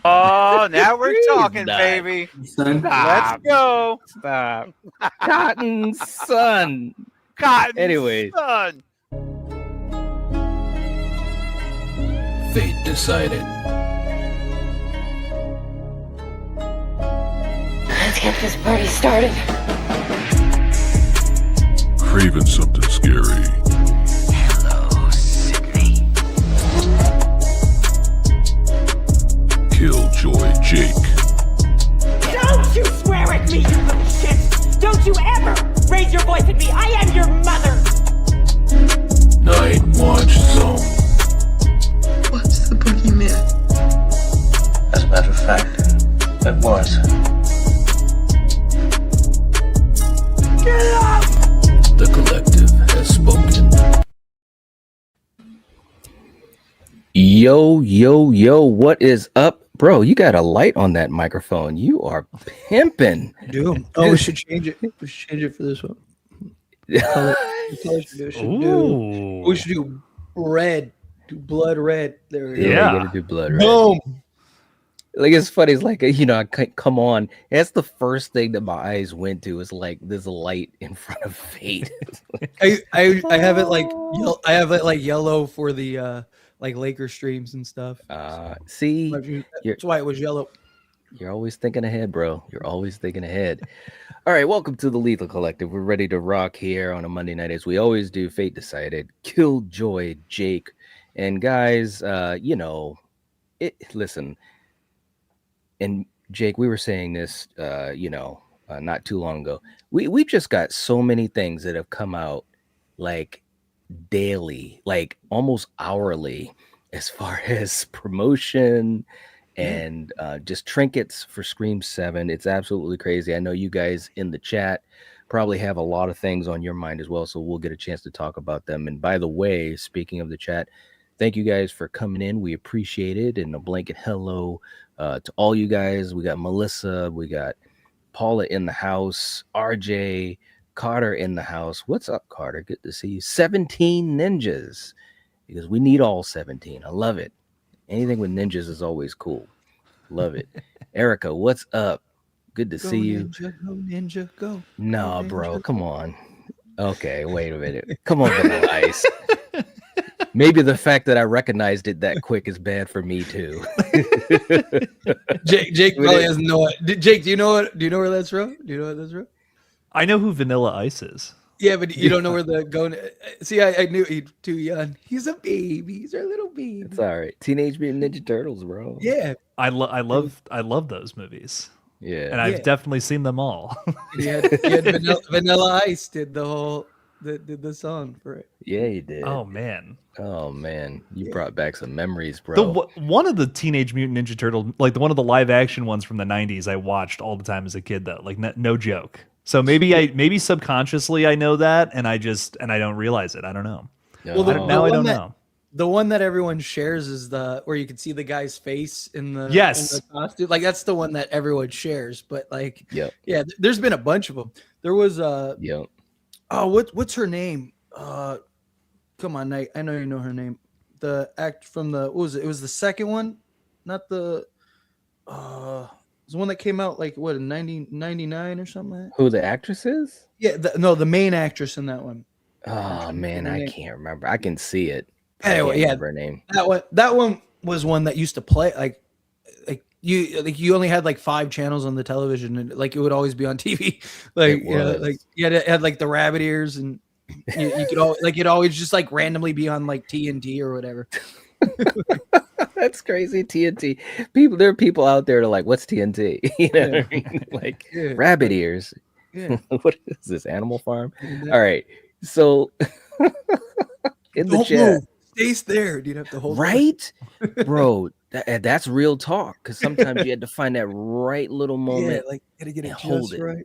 Oh, now we're Please talking, die. baby. Son. Let's go. Stop. Cotton Sun. Cotton Anyways. Sun. Fate decided. Let's get this party started. Craving something scary. Hello, Sidney. Killjoy Jake. Don't you swear at me, you little shit! Don't you ever raise your voice at me! I am your mother! Night Watch Zone. What's the boogeyman? As a matter of fact, it was. Get up! The collective has spoken. Yo, what is up? Bro, you got a light on that microphone. You are pimping. Do. Oh, we should change it. We should change it for this one. We should do red. Do blood red. There we go. Yeah, you gotta do blood red. Boom. Like, it's funny. It's like, you know, I come on. That's the first thing that my eyes went to is like this light in front of Fate. I have it like I have it like yellow for the like Laker streams and stuff. See, that's why it was yellow. You're always thinking ahead, bro. You're always thinking ahead. All right, welcome to the Lethal Collective. We're ready to rock here on a Monday night, as we always do. Fate decided. Killjoy Jake. And guys, you know, listen. And Jake, we were saying this, you know, not too long ago. We've just got so many things that have come out like daily, like almost hourly, as far as promotion and just trinkets for Scream 7. It's absolutely crazy. I know you guys in the chat probably have a lot of things on your mind as well, so we'll get a chance to talk about them. And by the way, speaking of the chat, thank you guys for coming in. We appreciate it. And a blanket hello to all you guys. We got Melissa, we got Paula in the house, RJ, Carter in the house. What's up, Carter? Good to see you. 17 ninjas, because we need all 17. I love it. Anything with ninjas is always cool. Love it. Erica, what's up? Good to see you. Ninja, go ninja, go. No, go, bro, ninja. come on. Okay, wait a minute. Come on, Vanilla Ice. Maybe the fact that I recognized it that quick is bad for me too. Jake probably doesn't know it. Jake, do you know what? Do you know where that's from? Do you know what that's from? I know who Vanilla Ice is. Yeah, but you don't know where the going. See, I knew he's too young. He's a baby. He's our little baby. It's all right. Teenage Mutant Ninja Turtles, bro. Yeah, I love those movies. Yeah, and I've definitely seen them all. you had Vanilla Ice did the whole did the song for it. Yeah, you did. Oh man, you brought back some memories, bro. One of the Teenage Mutant Ninja Turtle, like one of the live action ones from the 90s, I watched all the time as a kid, though. Like no joke. So maybe subconsciously I know that, and I don't realize it. I don't know. No. Well, now I don't know. The one that everyone shares is the where you can see the guy's face in the in the costume. Like that's the one that everyone shares. But like, yeah, there's been a bunch of them. There was oh, what's her name? Come on, Nate. I know you know her name. The act from the what was it? It was the second one, not the. It was the one that came out like what in 1999 or something. Like that? Who the actress is? Yeah, the main actress in that one. Oh man, I can't remember. I can see it. Anyway, yeah, her name. That one was one that used to play like you only had like 5 channels on the television, and like it would always be on TV. Like like you had like the rabbit ears, and you could always like it'd always just like randomly be on like TNT or whatever. That's crazy. TNT. There are people out there that are like, what's TNT? You know what I mean? Like rabbit ears. Yeah. What is this? Animal Farm? All right. So in the chat. Move. Stay there. You'd have to hold right, bro. That's real talk. Because sometimes you had to find that right little moment. Yeah, like gotta get it hold it. Right.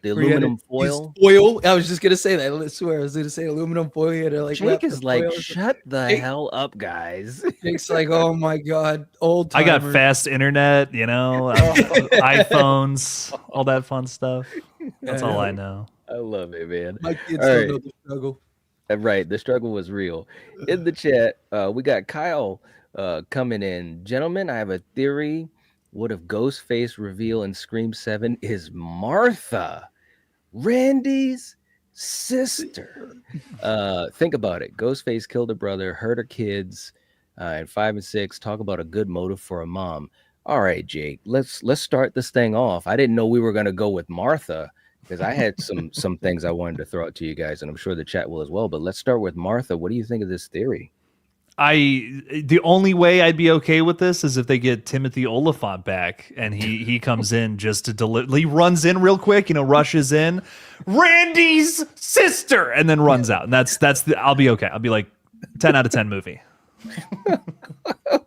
The aluminum foil. Foil. I was just gonna say that. I swear I was gonna say aluminum foil. You had to like. Jake is like, shut the hell up, guys. Jake's like, oh my god, old. I got fast internet. You know, iPhones, all that fun stuff. That's all I know. I love it, man. My kids don't know the struggle. Right, the struggle was real. In the chat, we got Kyle coming in. Gentlemen, I have a theory. What if Ghostface reveal in Scream 7 is Martha, Randy's sister? Think about it. Ghostface killed her brother, hurt her kids, and 5 and 6. Talk about a good motive for a mom. All right, Jake, let's start this thing off. I didn't know we were gonna go with Martha because I had some things I wanted to throw out to you guys, and I'm sure the chat will as well. But let's start with Martha. What do you think of this theory? The only way I'd be okay with this is if they get Timothy Olyphant back and he comes in just to deliver. He runs in real quick, rushes in, Randy's sister, and then runs out. And I'll be okay. I'll be like 10 out of 10 movie.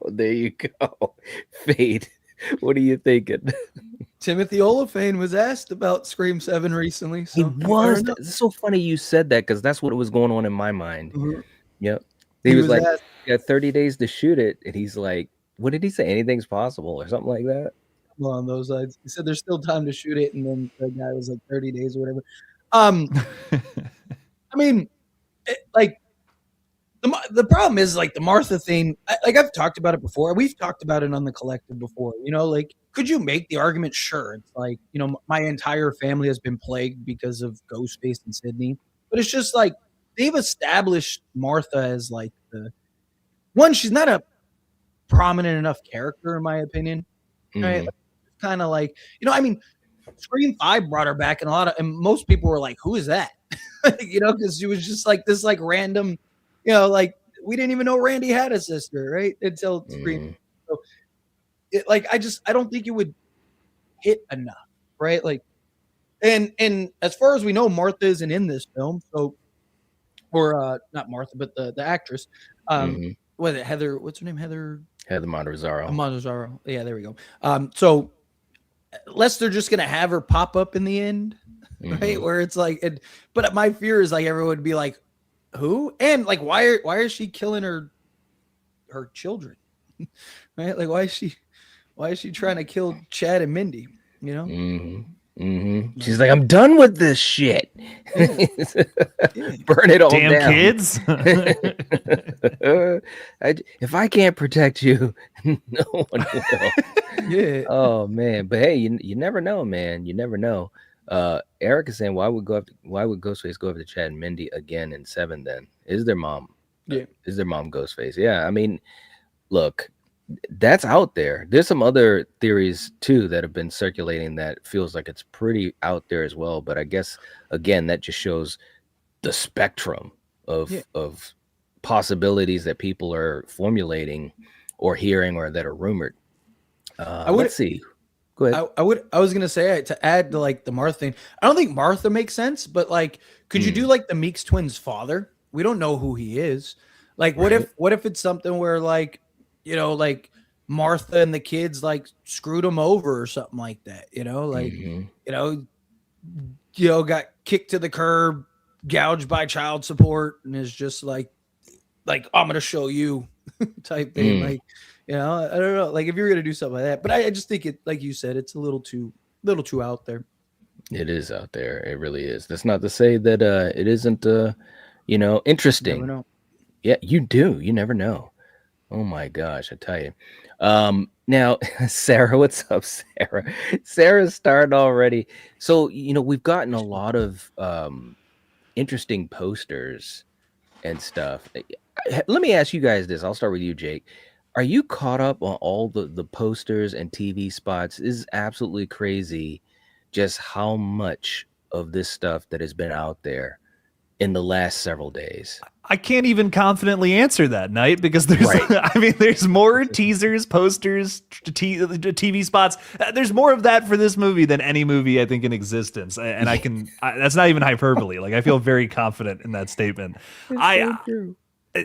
There you go. Fade. What are you thinking? Timothy Olyphant was asked about Scream 7 recently. So he was. It's so funny you said that because that's what was going on in my mind. Mm-hmm. Yep. He was like, "You got 30 days to shoot it," and he's like, "What did he say? Anything's possible," or something like that. Along those lines, he said there's still time to shoot it, and then the guy was like 30 days or whatever. I mean, the problem is like the Martha thing. I've talked about it before. We've talked about it on the collective before. Could you make the argument? Sure, it's like my entire family has been plagued because of Ghostface and Sidney, but it's just like. They've established Martha as like the one. She's not a prominent enough character, in my opinion. Right? Kind of like Scream 5 brought her back, and most people were like, "Who is that?" Because she was just like this, like random, like we didn't even know Randy had a sister, right? Until Scream. So, I don't think it would hit enough, right? Like, and as far as we know, Martha isn't in this film, so. Or not Martha, but the actress. Was it Heather? What's her name? Heather Montezario. Montezario. Yeah, there we go. So unless they're just gonna have her pop up in the end, right? Where it's like, but my fear is like everyone would be like, who? And like, why is she killing her children? Right? Like, why is she trying to kill Chad and Mindy? She's like, I'm done with this shit. Burn it all damn down. Kids. If I can't protect you, no one will. Yeah. Oh man, but hey, you never know, man. You never know. Eric is saying, why would Ghostface go after Chad and Mindy again in 7? Then is their mom? Yeah. Is their mom Ghostface? Yeah. I mean, look. That's out there. There's some other theories too that have been circulating that feels like it's pretty out there as well. But I guess again, that just shows the spectrum of possibilities that people are formulating or hearing or that are rumored. Let's see. Go ahead. I was gonna say to add to like the Martha thing. I don't think Martha makes sense, but like, could you do like the Meeks twins' father? We don't know who he is. Like, what if it's something where like. Like Martha and the kids like screwed him over or something like that, got kicked to the curb, gouged by child support, and is just like I'm going to show you type thing. Like, I don't know. Like if you're going to do something like that, but I just think it, like you said, it's a little too out there. It is out there. It really is. That's not to say that it isn't, interesting. You never know. Yeah, you do. You never know. Oh my gosh, I tell you. Now, Sarah, what's up, Sarah? Sarah's starting already. So, we've gotten a lot of interesting posters and stuff. Let me ask you guys this. I'll start with you, Jake. Are you caught up on all the posters and TV spots? This is absolutely crazy just how much of this stuff that has been out there in the last several days. I can't even confidently answer that, Knight, because there's more teasers, posters, TV spots. There's more of that for this movie than any movie I think in existence. And that's not even hyperbole. Like I feel very confident in that statement.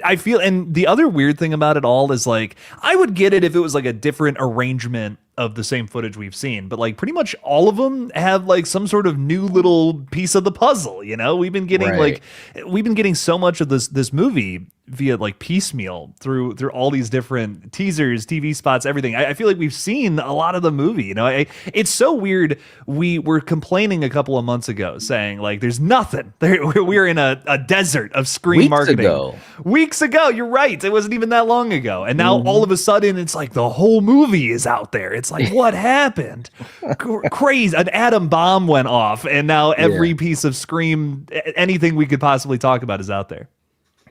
I feel, and the other weird thing about it all is like, I would get it if it was like a different arrangement of the same footage we've seen, but like pretty much all of them have like some sort of new little piece of the puzzle. We've been getting we've been getting so much of this movie via like piecemeal through all these different teasers, TV spots, everything. I feel like we've seen a lot of the movie. You know, it's so weird. We were complaining a couple of months ago, saying like, "There's nothing. We're in a desert of Scream marketing." Weeks ago, you're right. It wasn't even that long ago, and now all of a sudden, it's like the whole movie is out there. It's like, what happened? Crazy. An atom bomb went off, and now every piece of Scream, anything we could possibly talk about, is out there.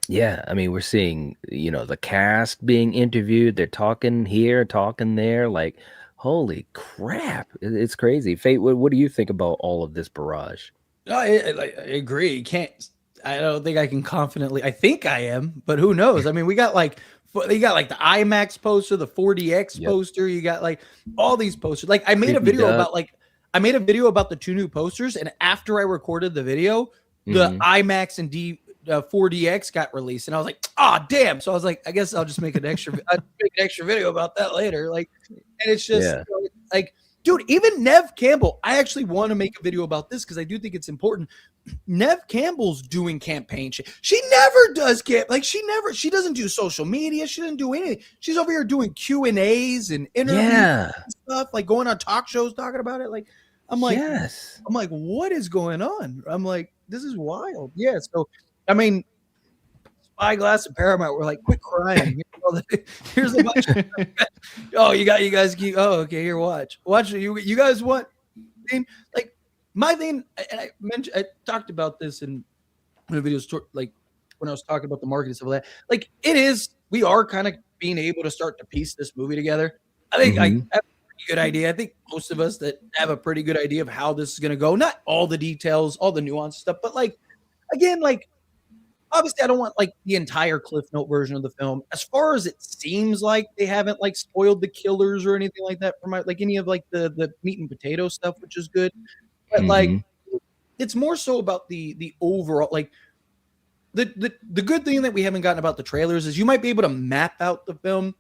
Yeah, I mean, we're seeing, you know, the cast being interviewed. They're talking here, talking there. Like, holy crap. It's crazy. Fate, what do you think about all of this barrage? I agree. I don't think I can confidently. I think I am, but who knows? I mean, you got like the IMAX poster, the 4DX poster. You got like all these posters. Like I made a video about the 2 new posters, and after I recorded the video, the IMAX and 4DX got released, and I was like, "Ah, damn!" So I was like, "I guess I'll just make an extra video about that later." Like, and it's just like, dude, even Nev Campbell. I actually want to make a video about this because I do think it's important. Nev Campbell's doing campaign shit. She never does she doesn't do social media. She doesn't do anything. She's over here doing Q&As and interviews and stuff, like going on talk shows talking about it. Like, I'm like, what is going on? I'm like, this is wild. Yeah. So, I mean, Spyglass and Paramount were like, quit crying. Here's a bunch of oh, you guys keep, oh, okay, here, watch. You guys want, like, my thing, and I talked about this in the videos, like, when I was talking about the market and stuff like that. Like, we are kind of being able to start to piece this movie together. I think I have a pretty good idea. I think most of us that have a pretty good idea of how this is going to go. Not all the details, all the nuanced stuff, but, like, again, like, obviously, I don't want like the entire Cliff Note version of the film. As far as it seems like they haven't like spoiled the killers or anything like that for like any of like the meat and potato stuff, which is good. But like, it's more so about the overall like the good thing that we haven't gotten about the trailers is you might be able to map out the film,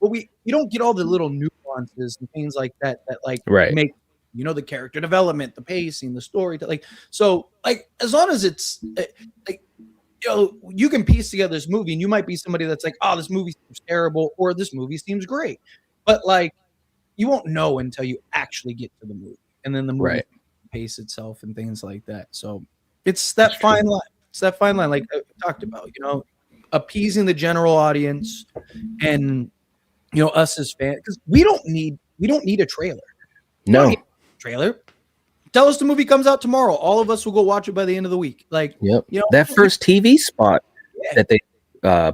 but you don't get all the little nuances and things like that like make the character development, the pacing, the story. Like so, like as long as it's like. You can piece together this movie and you might be somebody that's like, oh, this movie seems terrible or this movie seems great. But like, you won't know until you actually get to the movie. And then the movie pace itself and things like that. So it's that fine line. It's that fine line like I talked about, appeasing the general audience and, us as fans. Because we don't need a trailer. No. Trailer. Tell us the movie comes out tomorrow. All of us will go watch it by the end of the week. Like, that first TV spot that they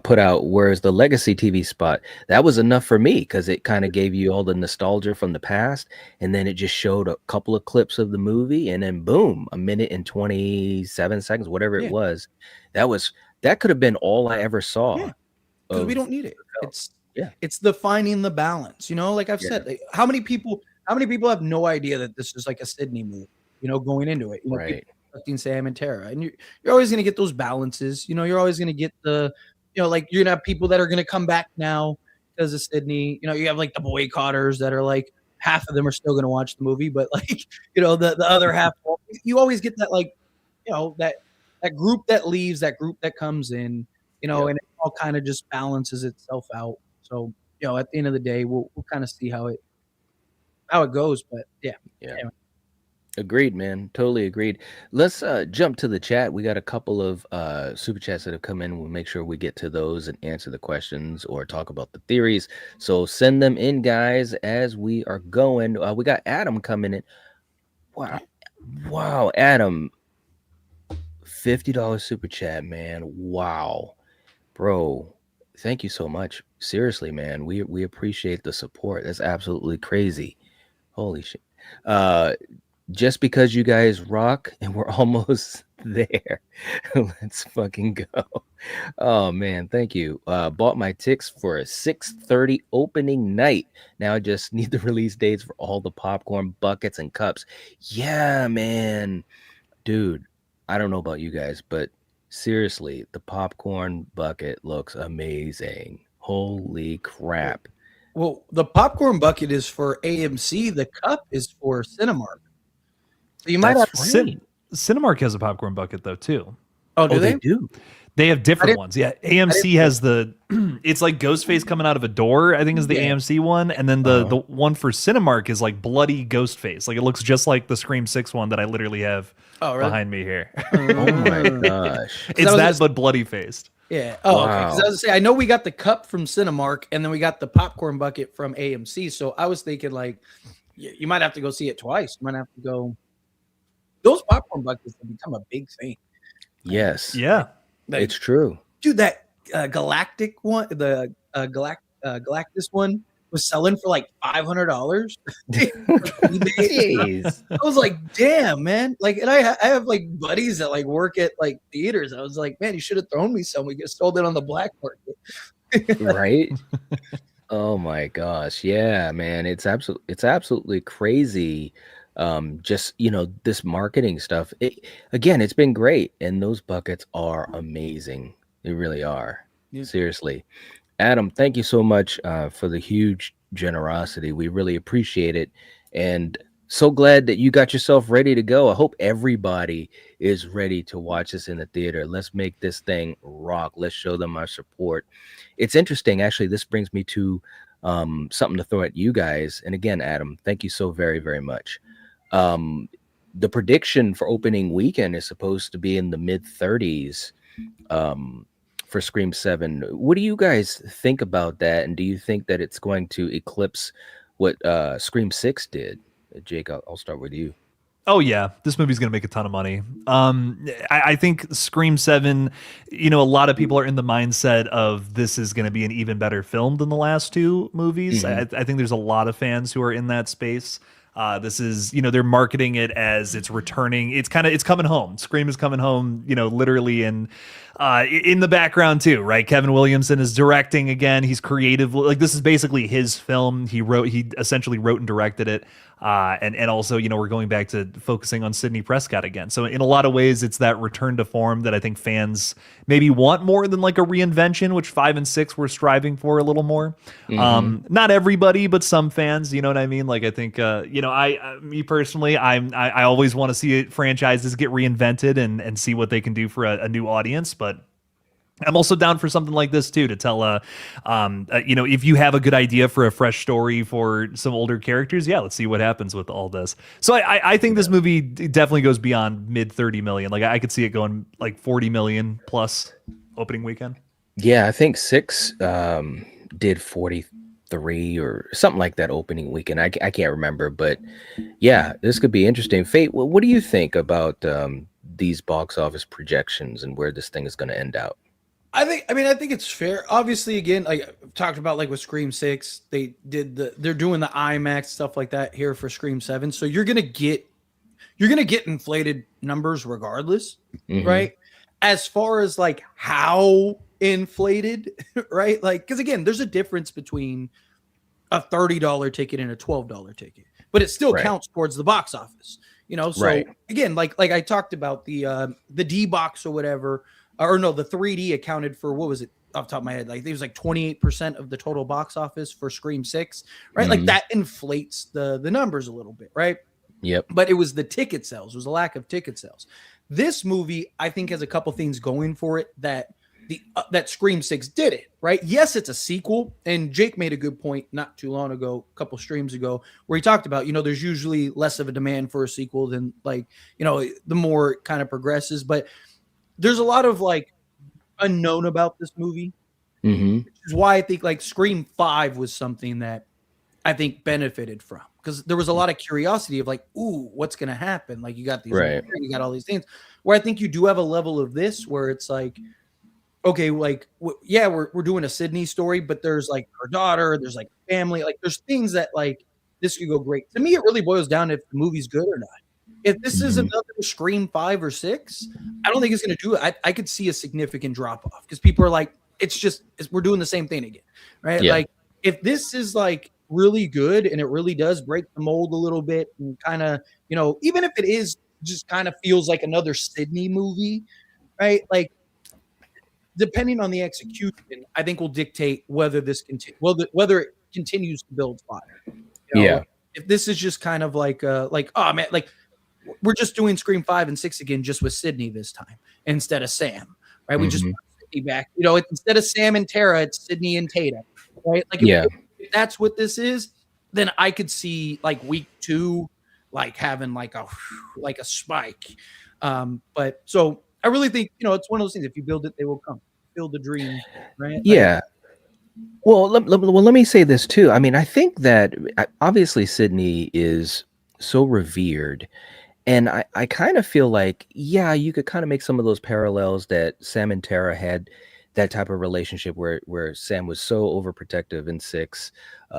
put out, whereas the legacy TV spot, that was enough for me because it kind of gave you all the nostalgia from the past, and then it just showed a couple of clips of the movie, and then boom, 1 minute and 27 seconds, whatever it was. That could have been all I ever saw. Because we don't need it. It's the finding the balance. Like I've said, like, how many people have no idea that this is like a Sidney movie, going into it, expecting Sam and Tara, and you're always going to get those balances, you're always going to get the, like you're going to have people that are going to come back now because of Sidney, you have like the boycotters that are like, half of them are still going to watch the movie, but like, the other half, you always get that, like, that group that leaves, that group that comes in, and it all kind of just balances itself out. So, at the end of the day, we'll kind of see how it goes, but anyway. Agreed, man. Totally agreed. Let's jump to the chat. We got a couple of super chats that have come in. We'll make sure we get to those and answer the questions or talk about the theories. So send them in, guys, as we are going. We got Adam coming in. Wow, Adam, $50 super chat, man. Wow, bro. Thank you so much. Seriously, man. We appreciate the support. That's absolutely crazy. Holy shit. Just because you guys rock and we're almost there. Let's fucking go. Oh man, thank you. Bought my tickets for a 6:30 opening night. Now I just need the release dates for all the popcorn buckets and cups. Yeah, man. Dude, I don't know about you guys, but seriously, the popcorn bucket looks amazing. Holy crap. Well, the popcorn bucket is for AMC. The cup is for Cinemark. So you might have Cinemark has a popcorn bucket though too. Oh, do they? do. They have different ones. Yeah, AMC has the it's like Ghostface coming out of a door, I think is the AMC one, and then the one for Cinemark is like bloody Ghostface. Like it looks just like the Scream 6 one that I literally have behind me here. Oh my gosh. It's that but bloody faced. Yeah. Oh, okay. Because I was gonna say, I know we got the cup from Cinemark, and then we got the popcorn bucket from AMC. So I was thinking, like, you might have to go see it twice. You might have to go. Those popcorn buckets have become a big thing. Yes. Yeah. Like, it's true. Dude, that Galactic one, the Galactus one was selling for like $500. Jeez. I was like, damn, man. Like, and I have like buddies that like work at like theaters. I was like, man, you should have thrown me some. We could have sold it on the black market. Right? Oh my gosh. Yeah, man. It's absolutely crazy. Just, this marketing stuff. It's been great. And those buckets are amazing. They really are. Yeah. Seriously. Adam, thank you so much for the huge generosity. We really appreciate it. And so glad that you got yourself ready to go. I hope everybody is ready to watch this in the theater. Let's make this thing rock. Let's show them our support. It's interesting. Actually, this brings me to something to throw at you guys. And again, Adam, thank you so very, very much. The prediction for opening weekend is supposed to be in the mid-30s for Scream 7. What do you guys think about that? And do you think that it's going to eclipse what Scream 6 did? Jake, I'll start with you. Oh yeah, this movie's gonna make a ton of money. I think Scream 7, a lot of people are in the mindset of this is gonna be an even better film than the last two movies. Mm-hmm. I think there's a lot of fans who are in that space. This is, they're marketing it as it's returning. It's coming home. Scream is coming home, literally in the background too, right? Kevin Williamson is directing again. He's creative. Like this is basically his film. He essentially wrote and directed it. And also, we're going back to focusing on Sidney Prescott again. So in a lot of ways, it's that return to form that I think fans maybe want more than like a reinvention, which 5 and 6 were striving for a little more. Mm-hmm. Not everybody, but some fans, you know what I mean? Like, I think, me personally, I always want to see franchises get reinvented and see what they can do for a new audience. But I'm also down for something like this too, to tell, if you have a good idea for a fresh story for some older characters, let's see what happens with all this. So I think this movie definitely goes beyond mid 30 million. Like I could see it going like 40 million plus opening weekend. Yeah, I think 6 did 43 or something like that opening weekend. I can't remember, but yeah, this could be interesting. Fate, what do you think about these box office projections and where this thing is going to end out? I think it's fair. Obviously, again, like I've talked about, like with Scream 6, they're doing the IMAX stuff like that here for Scream 7. So you're gonna get inflated numbers regardless, mm-hmm. right? As far as like how inflated, right? Like, because again, there's a difference between a $30 ticket and a $12 ticket, but it still counts towards the box office, So again, like I talked about the D box or whatever. Or no, the 3D accounted for, what was it off the top of my head? Like it was like 28% of the total box office for Scream 6, right? Mm-hmm. Like that inflates the numbers a little bit, right? Yep. But it was the ticket sales. It was a lack of ticket sales. This movie, I think, has a couple things going for it that that Scream 6 did it, right? Yes, it's a sequel. And Jake made a good point not too long ago, a couple streams ago, where he talked about, there's usually less of a demand for a sequel than like, the more it kind of progresses. But there's a lot of like unknown about this movie, mm-hmm. which is why I think like Scream 5 was something that I think benefited from, because there was a lot of curiosity of like, ooh, what's going to happen? Like you got these, you got all these things where I think you do have a level of this where it's like, okay, like, we're doing a Sidney story, but there's like her daughter, there's like family, like there's things that like this could go great. To me, it really boils down to if the movie's good or not. If this is another Scream 5 or 6, I don't think it's going to do it. I could see a significant drop off because people are like, we're doing the same thing again, right? Yeah. Like if this is like really good and it really does break the mold a little bit and kind of, even if it is just kind of feels like another Sidney movie, right? Like depending on the execution, I think will dictate whether this whether it continues to build fire. Yeah. If this is just kind of like oh man, like we're just doing Scream 5 and 6 again, just with Sidney this time instead of Sam, right? We just back. Instead of Sam and Tara, it's Sidney and Tatum, right? Like, if that's what this is, then I could see like week 2, like having like a spike. But so I really think it's one of those things. If you build it, they will come. Build a dream, right? Yeah. Well, let me say this too. I mean, I think that obviously Sidney is so revered. And I kind of feel like, yeah, you could kind of make some of those parallels that Sam and Tara had, that type of relationship where Sam was so overprotective in 6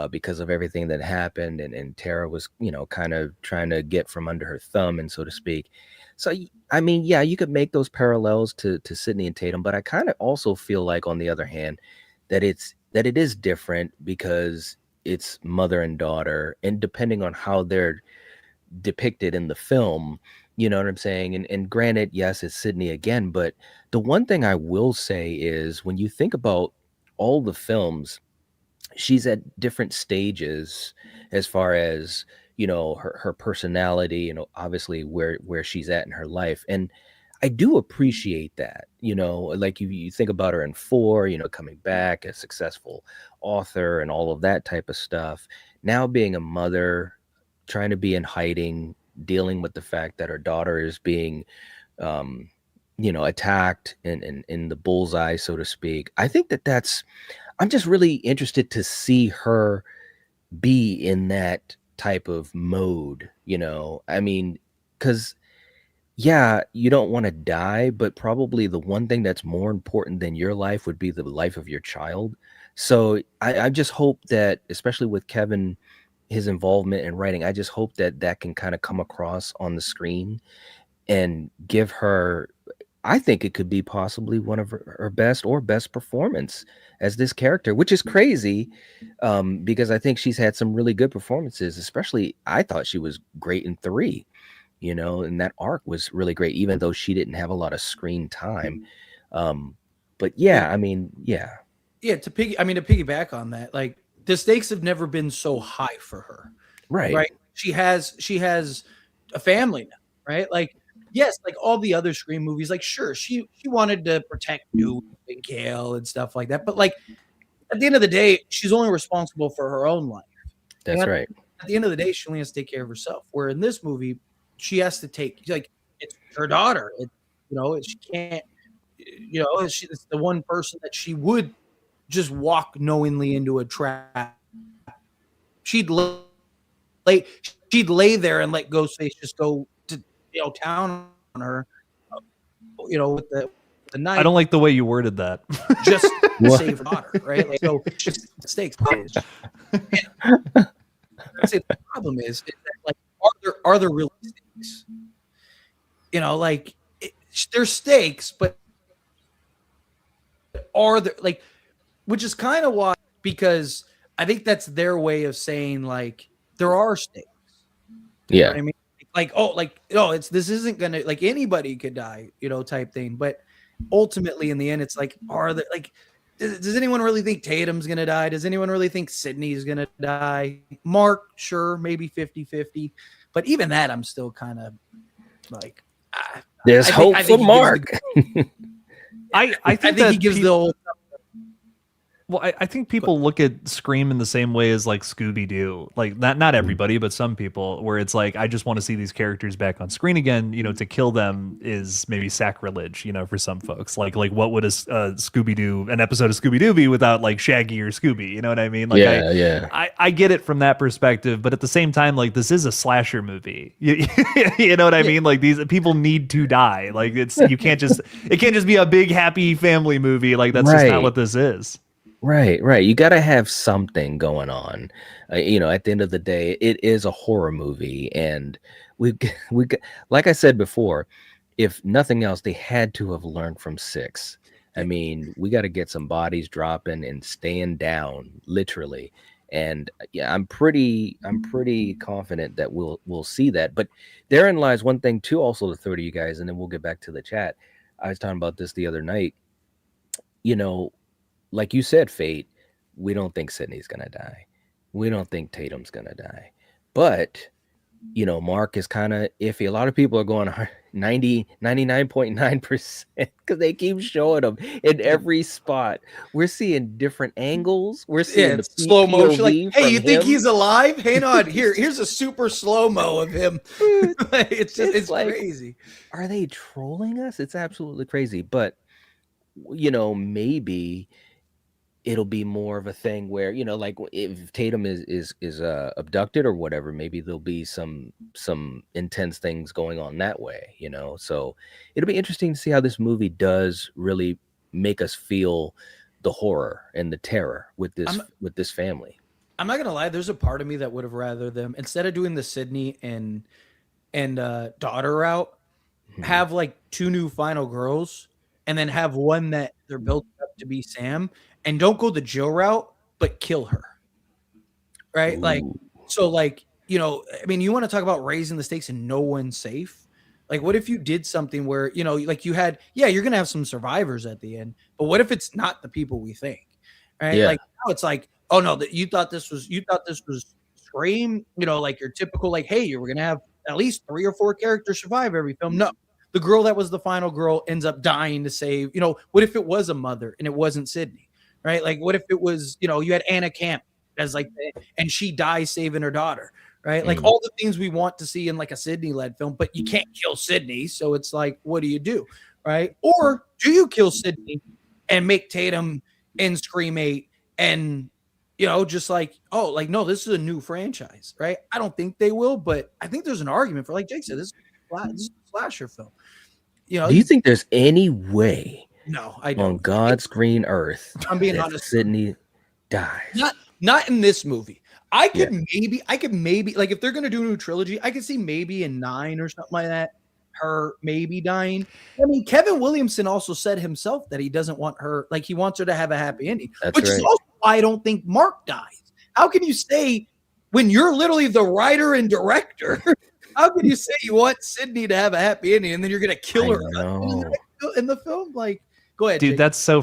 because of everything that happened. And Tara was, kind of trying to get from under her thumb, and so to speak. So, I mean, yeah, you could make those parallels to Sidney and Tatum. But I kind of also feel like, on the other hand, that it is different because it's mother and daughter. And depending on how they're depicted in the film, you know what I'm saying? And granted, yes, it's Sidney again, but the one thing I will say is, when you think about all the films, she's at different stages as far as, her personality, obviously where she's at in her life. And I do appreciate that, like you think about her in 4, coming back, a successful author and all of that type of stuff. Now being a mother, trying to be in hiding, dealing with the fact that her daughter is being, attacked in the bullseye, so to speak. I think I'm just really interested to see her be in that type of mode, I mean, because, yeah, you don't want to die, but probably the one thing that's more important than your life would be the life of your child. So I just hope that, especially with Kevin, his involvement in writing, I just hope that can kind of come across on the screen and give her, I think it could be possibly one of her best performance as this character, which is crazy, because I think she's had some really good performances. Especially, I thought she was great in 3, and that arc was really great, even though she didn't have a lot of screen time. But yeah, I mean, yeah. To piggyback on that, like, the stakes have never been so high for her. Right. She has a family now, right? Like, yes, like all the other Scream movies, like, sure, she wanted to protect you and Gail and stuff like that. But like, at the end of the day, she's only responsible for her own life. That's right. At the end of the day, she only has to take care of herself. Where in this movie, she has to take, like, it's her daughter. She can't, it's the one person that she would just walk knowingly into a trap. She'd lay there and let Ghostface just go to town on her, with the knife. I don't like the way you worded that. Just to save her daughter, right? Like, so just mistakes. I'd say the problem is that, like, are there real stakes? Like, there's stakes, but are there, like, which is kind of why, because I think that's their way of saying, like, there are stakes. Yeah. I mean, this isn't gonna, like, anybody could die, type thing. But ultimately, in the end, it's like, are there, like, does anyone really think Tatum's gonna die? Does anyone really think Sidney's gonna die? Mark, sure, maybe 50-50. But even that, I'm still kind of like, there's hope for Mark. I think he gives the old. Well, I think people look at Scream in the same way as, like, Scooby-Doo. Like, not everybody, but some people, where it's like, I just want to see these characters back on screen again. To kill them is maybe sacrilege, for some folks. Like what would a Scooby-Doo, an episode of Scooby-Doo be without, like, Shaggy or Scooby? You know what I mean? Like, I get it from that perspective, but at the same time, like, this is a slasher movie. You know what I mean? Like, these people need to die. Like, it can't just be a big happy family movie. Like, that's just not what this is. Right. You got to have something going on. At the end of the day, it is a horror movie, and we like I said before, if nothing else, they had to have learned from 6. I mean, we got to get some bodies dropping and staying down, literally. And yeah, I'm pretty confident that we'll see that. But therein lies one thing too, also, to throw to you guys, and then we'll get back to the chat. I was talking about this the other night. Like you said, Fate, we don't think Sidney's going to die. We don't think Tatum's going to die. But you know, Mark is kind of iffy. A lot of people are going 99.9% because they keep showing him in every spot. We're seeing different angles. We're seeing the slow motion. Like, hey, you think him. he's alive? Hang on, here's a super slow mo of him. it's like, crazy. Are they trolling us? It's absolutely crazy. But you know, maybe it'll be more of a thing where, you know, like if Tatum is abducted or whatever, maybe there'll be some intense things going on that way, you know. So it'll be interesting to see how this movie does really make us feel the horror and the terror with this family. I'm not gonna lie, there's a part of me that would have rather them, instead of doing the Sidney and daughter route, have like 2 new final girls and then have one that they're built up to be Sam. And don't go the Jill route, but kill her. Right? Ooh. Like, so like, you know, I mean, you want to talk about raising the stakes and no one's safe. Like, what if you did something where, you know, like you had, you're going to have some survivors at the end, but what if it's not the people we think? Right? Yeah. Like, now it's like, oh no, that you thought this was Scream, you know, like your typical, like, hey, we're going to have at least 3 or 4 characters survive every film. No, the girl that was the final girl ends up dying to save, you know, what if it was a mother and it wasn't Sidney? Right? Like, what if it was, you know, you had Anna Camp as like, and she dies saving her daughter, right? Like all the things we want to see in like a Sidney-led film, but you can't kill Sidney. So it's like, what do? Right? Or do you kill Sidney and make Tatum in Scream 8 and, you know, just like, oh, like, no, this is a new franchise, right? I don't think they will, but I think there's an argument for, like Jake said, this is a slasher film. You know, do you think there's any way? No, I don't. On God's green earth, I'm being honest. Sidney dies. Not in this movie. I could maybe like if they're gonna do a new trilogy, I could see maybe in 9 or something like that, her maybe dying. I mean, Kevin Williamson also said himself that he doesn't want her, like he wants her to have a happy ending, which is also why I don't think Mark dies. How can you say when you're literally the writer and director? How can you say you want Sidney to have a happy ending and then you're gonna kill her in the film? Like, go ahead, dude. Jake. That's so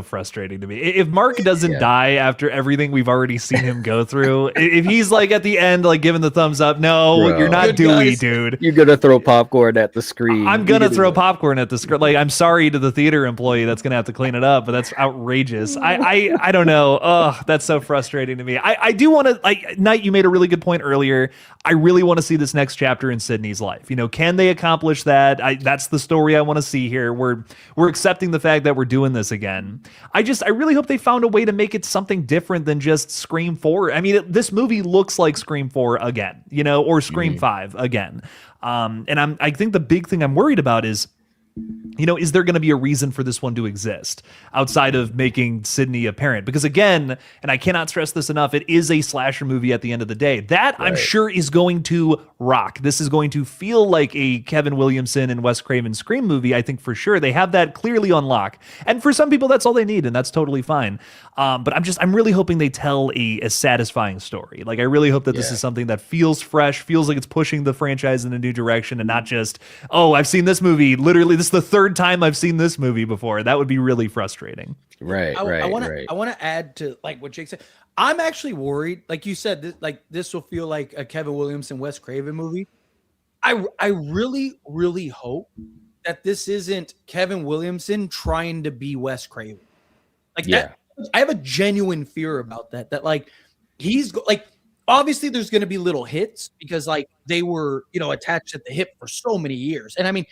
frustrating to me. If Mark doesn't die after everything we've already seen him go through, if he's like at the end, like giving the thumbs up, no, bro, you're not Dewey, dude. You're gonna throw popcorn at the screen. I'm gonna throw popcorn at the screen. Like, I'm sorry to the theater employee that's gonna have to clean it up, but that's outrageous. I don't know. Oh, that's so frustrating to me. I do want to, like, Knight, you made a really good point earlier. I really want to see this next chapter in Sidney's life. You know, can they accomplish that? That's the story I want to see here. We're accepting the fact that we're doing this again. I really hope they found a way to make it something different than just Scream 4. I mean, this movie looks like Scream 4 again, you know, or Scream 5 again. And I think the big thing I'm worried about is, you know, is there going to be a reason for this one to exist outside of making Sidney a parent? Because again, and I cannot stress this enough, it is a slasher movie at the end of the day. That I'm sure is going to rock. This is going to feel like a Kevin Williamson and Wes Craven Scream movie. I think for sure they have that clearly on lock. And for some people, that's all they need, and that's totally fine. But I'm really hoping they tell a satisfying story. Like, I really hope that this is something that feels fresh, feels like it's pushing the franchise in a new direction, and not just, oh, I've seen this movie. Literally, this is the 3rd time I've seen this movie before. That would be really frustrating. Right. I want to add to like what Jake said. I'm actually worried, like you said, this will feel like a Kevin Williamson, Wes Craven movie. I really, really hope that this isn't Kevin Williamson trying to be Wes Craven. Like that, I have a genuine fear about that. That like he's like, obviously there's going to be little hits because like they were, you know, attached at the hip for so many years. And I mean,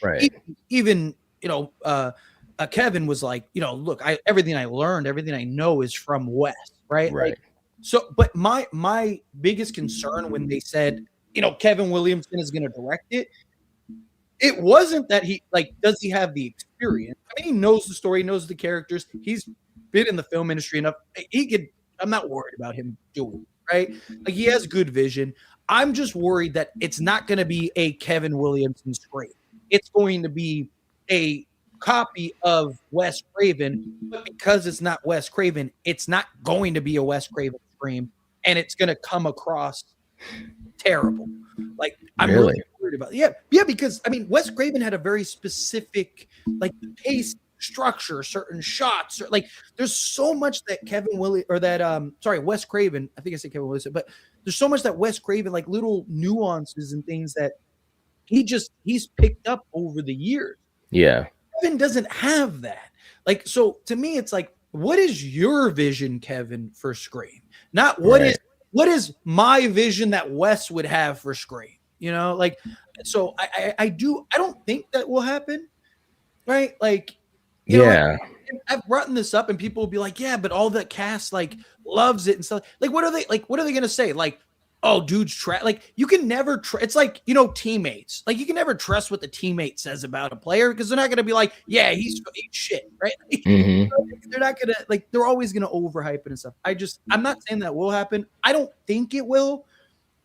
even you know, Kevin was like, you know, look, everything I learned, everything I know is from Wes, right? Like, so, but my biggest concern when they said, you know, Kevin Williamson is going to direct it, it wasn't that he like, does he have the experience? I mean, he knows the story, he knows the characters. He's been in the film industry enough. I'm not worried about him doing it, right? Like, he has good vision. I'm just worried that it's not going to be a Kevin Williamson Scream. It's going to be a copy of Wes Craven, but because it's not Wes Craven, it's not going to be a Wes Craven Scream, and it's going to come across terrible. Like, I'm really worried about it. Yeah, because I mean, Wes Craven had a very specific, like, the pace structure, certain shots, or like there's so much that Wes Craven, I think I said Kevin Williamson, but there's so much that Wes Craven, like little nuances and things that he's picked up over the years. Yeah. Kevin doesn't have that. Like, so to me, it's like, what is your vision, Kevin, for Scream? Not what is my vision that Wes would have for Scream? You know, like, so I don't think that will happen, right? Like, you know, I've brought this up and people will be like, yeah, but all the cast like loves it and stuff. Like, what are they gonna say? Like, oh, dude's like, you can never it's like, you know, teammates. Like, you can never trust what the teammate says about a player because they're not gonna be like, yeah, he's shit, right? They're not gonna, like, they're always gonna overhype it and stuff. I'm not saying that will happen. I don't think it will,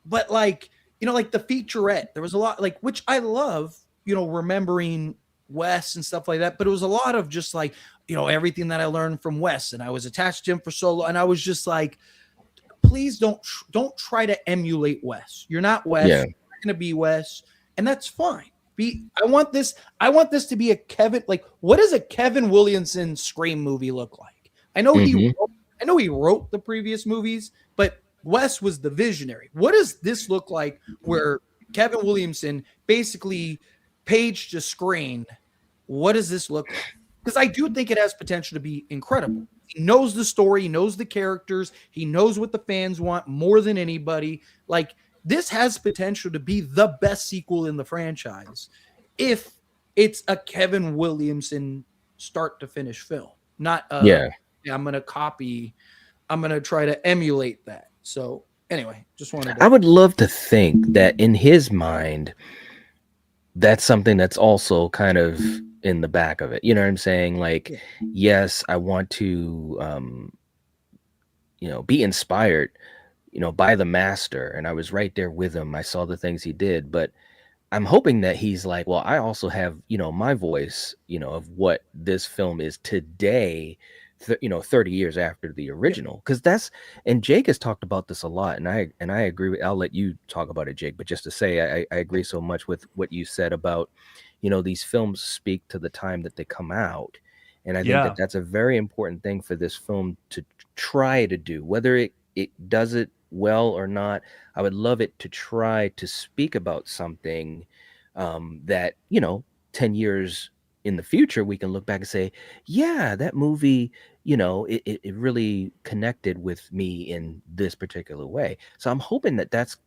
but like, you know, like the featurette, there was a lot, like, which I love, you know, remembering Wes and stuff like that, but it was a lot of just like, you know, everything that I learned from Wes, and I was attached to him for so long, and I was just like, please don't try to emulate Wes. You're not Wes. You're not gonna be Wes, and that's fine. I want this to be a Kevin. Like, what does a Kevin Williamson Scream movie look like? I know he wrote the previous movies, but Wes was the visionary. What does this look like where Kevin Williamson basically page to screen? What does this look like? Because I do think it has potential to be incredible. He knows the story, he knows the characters, he knows what the fans want more than anybody. Like, this has potential to be the best sequel in the franchise if it's a Kevin Williamson start to finish film. Not I'm gonna try to emulate that. So anyway, just wanted to... I would love to think that in his mind, that's something that's also kind of in the back of it. You know what I'm saying? Like, yes, I want to, you know, be inspired, you know, by the master. And I was right there with him. I saw the things he did, but I'm hoping that he's like, well, I also have, you know, my voice, you know, of what this film is today, you know, 30 years after the original. Because that's, and Jake has talked about this a lot, and I agree with, I'll let you talk about it, Jake, but just to say, I agree so much with what you said about, you know, these films speak to the time that they come out. And I think that that's a very important thing for this film to try to do, whether it does it well or not. I would love it to try to speak about something that, you know, 10 years in the future, we can look back and say, yeah, that movie, you know, it really connected with me in this particular way. So I'm hoping that that's,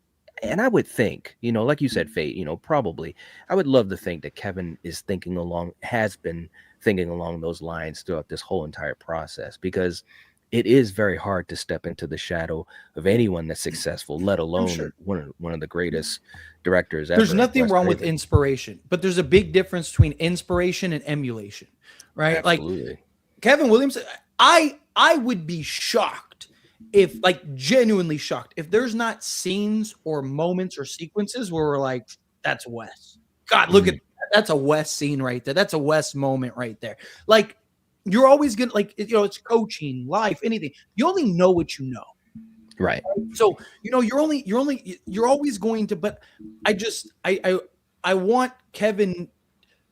and I would think, you know, like you said, Fate, you know, probably, I would love to think that Kevin has been thinking along those lines throughout this whole entire process, because it is very hard to step into the shadow of anyone that's successful, let alone one of the greatest directors ever. There's nothing wrong with inspiration, but there's a big difference between inspiration and emulation, right? Absolutely. Like Kevin Williamson, I would be shocked, if, like, genuinely shocked, if there's not scenes or moments or sequences where we're like, that's Wes. God, look at that. That's a Wes scene right there. That's a Wes moment right there. Like, you're always gonna, like, you know, it's coaching, life, anything. You only know what you know. Right. So, you know, you're always going to, but I want Kevin,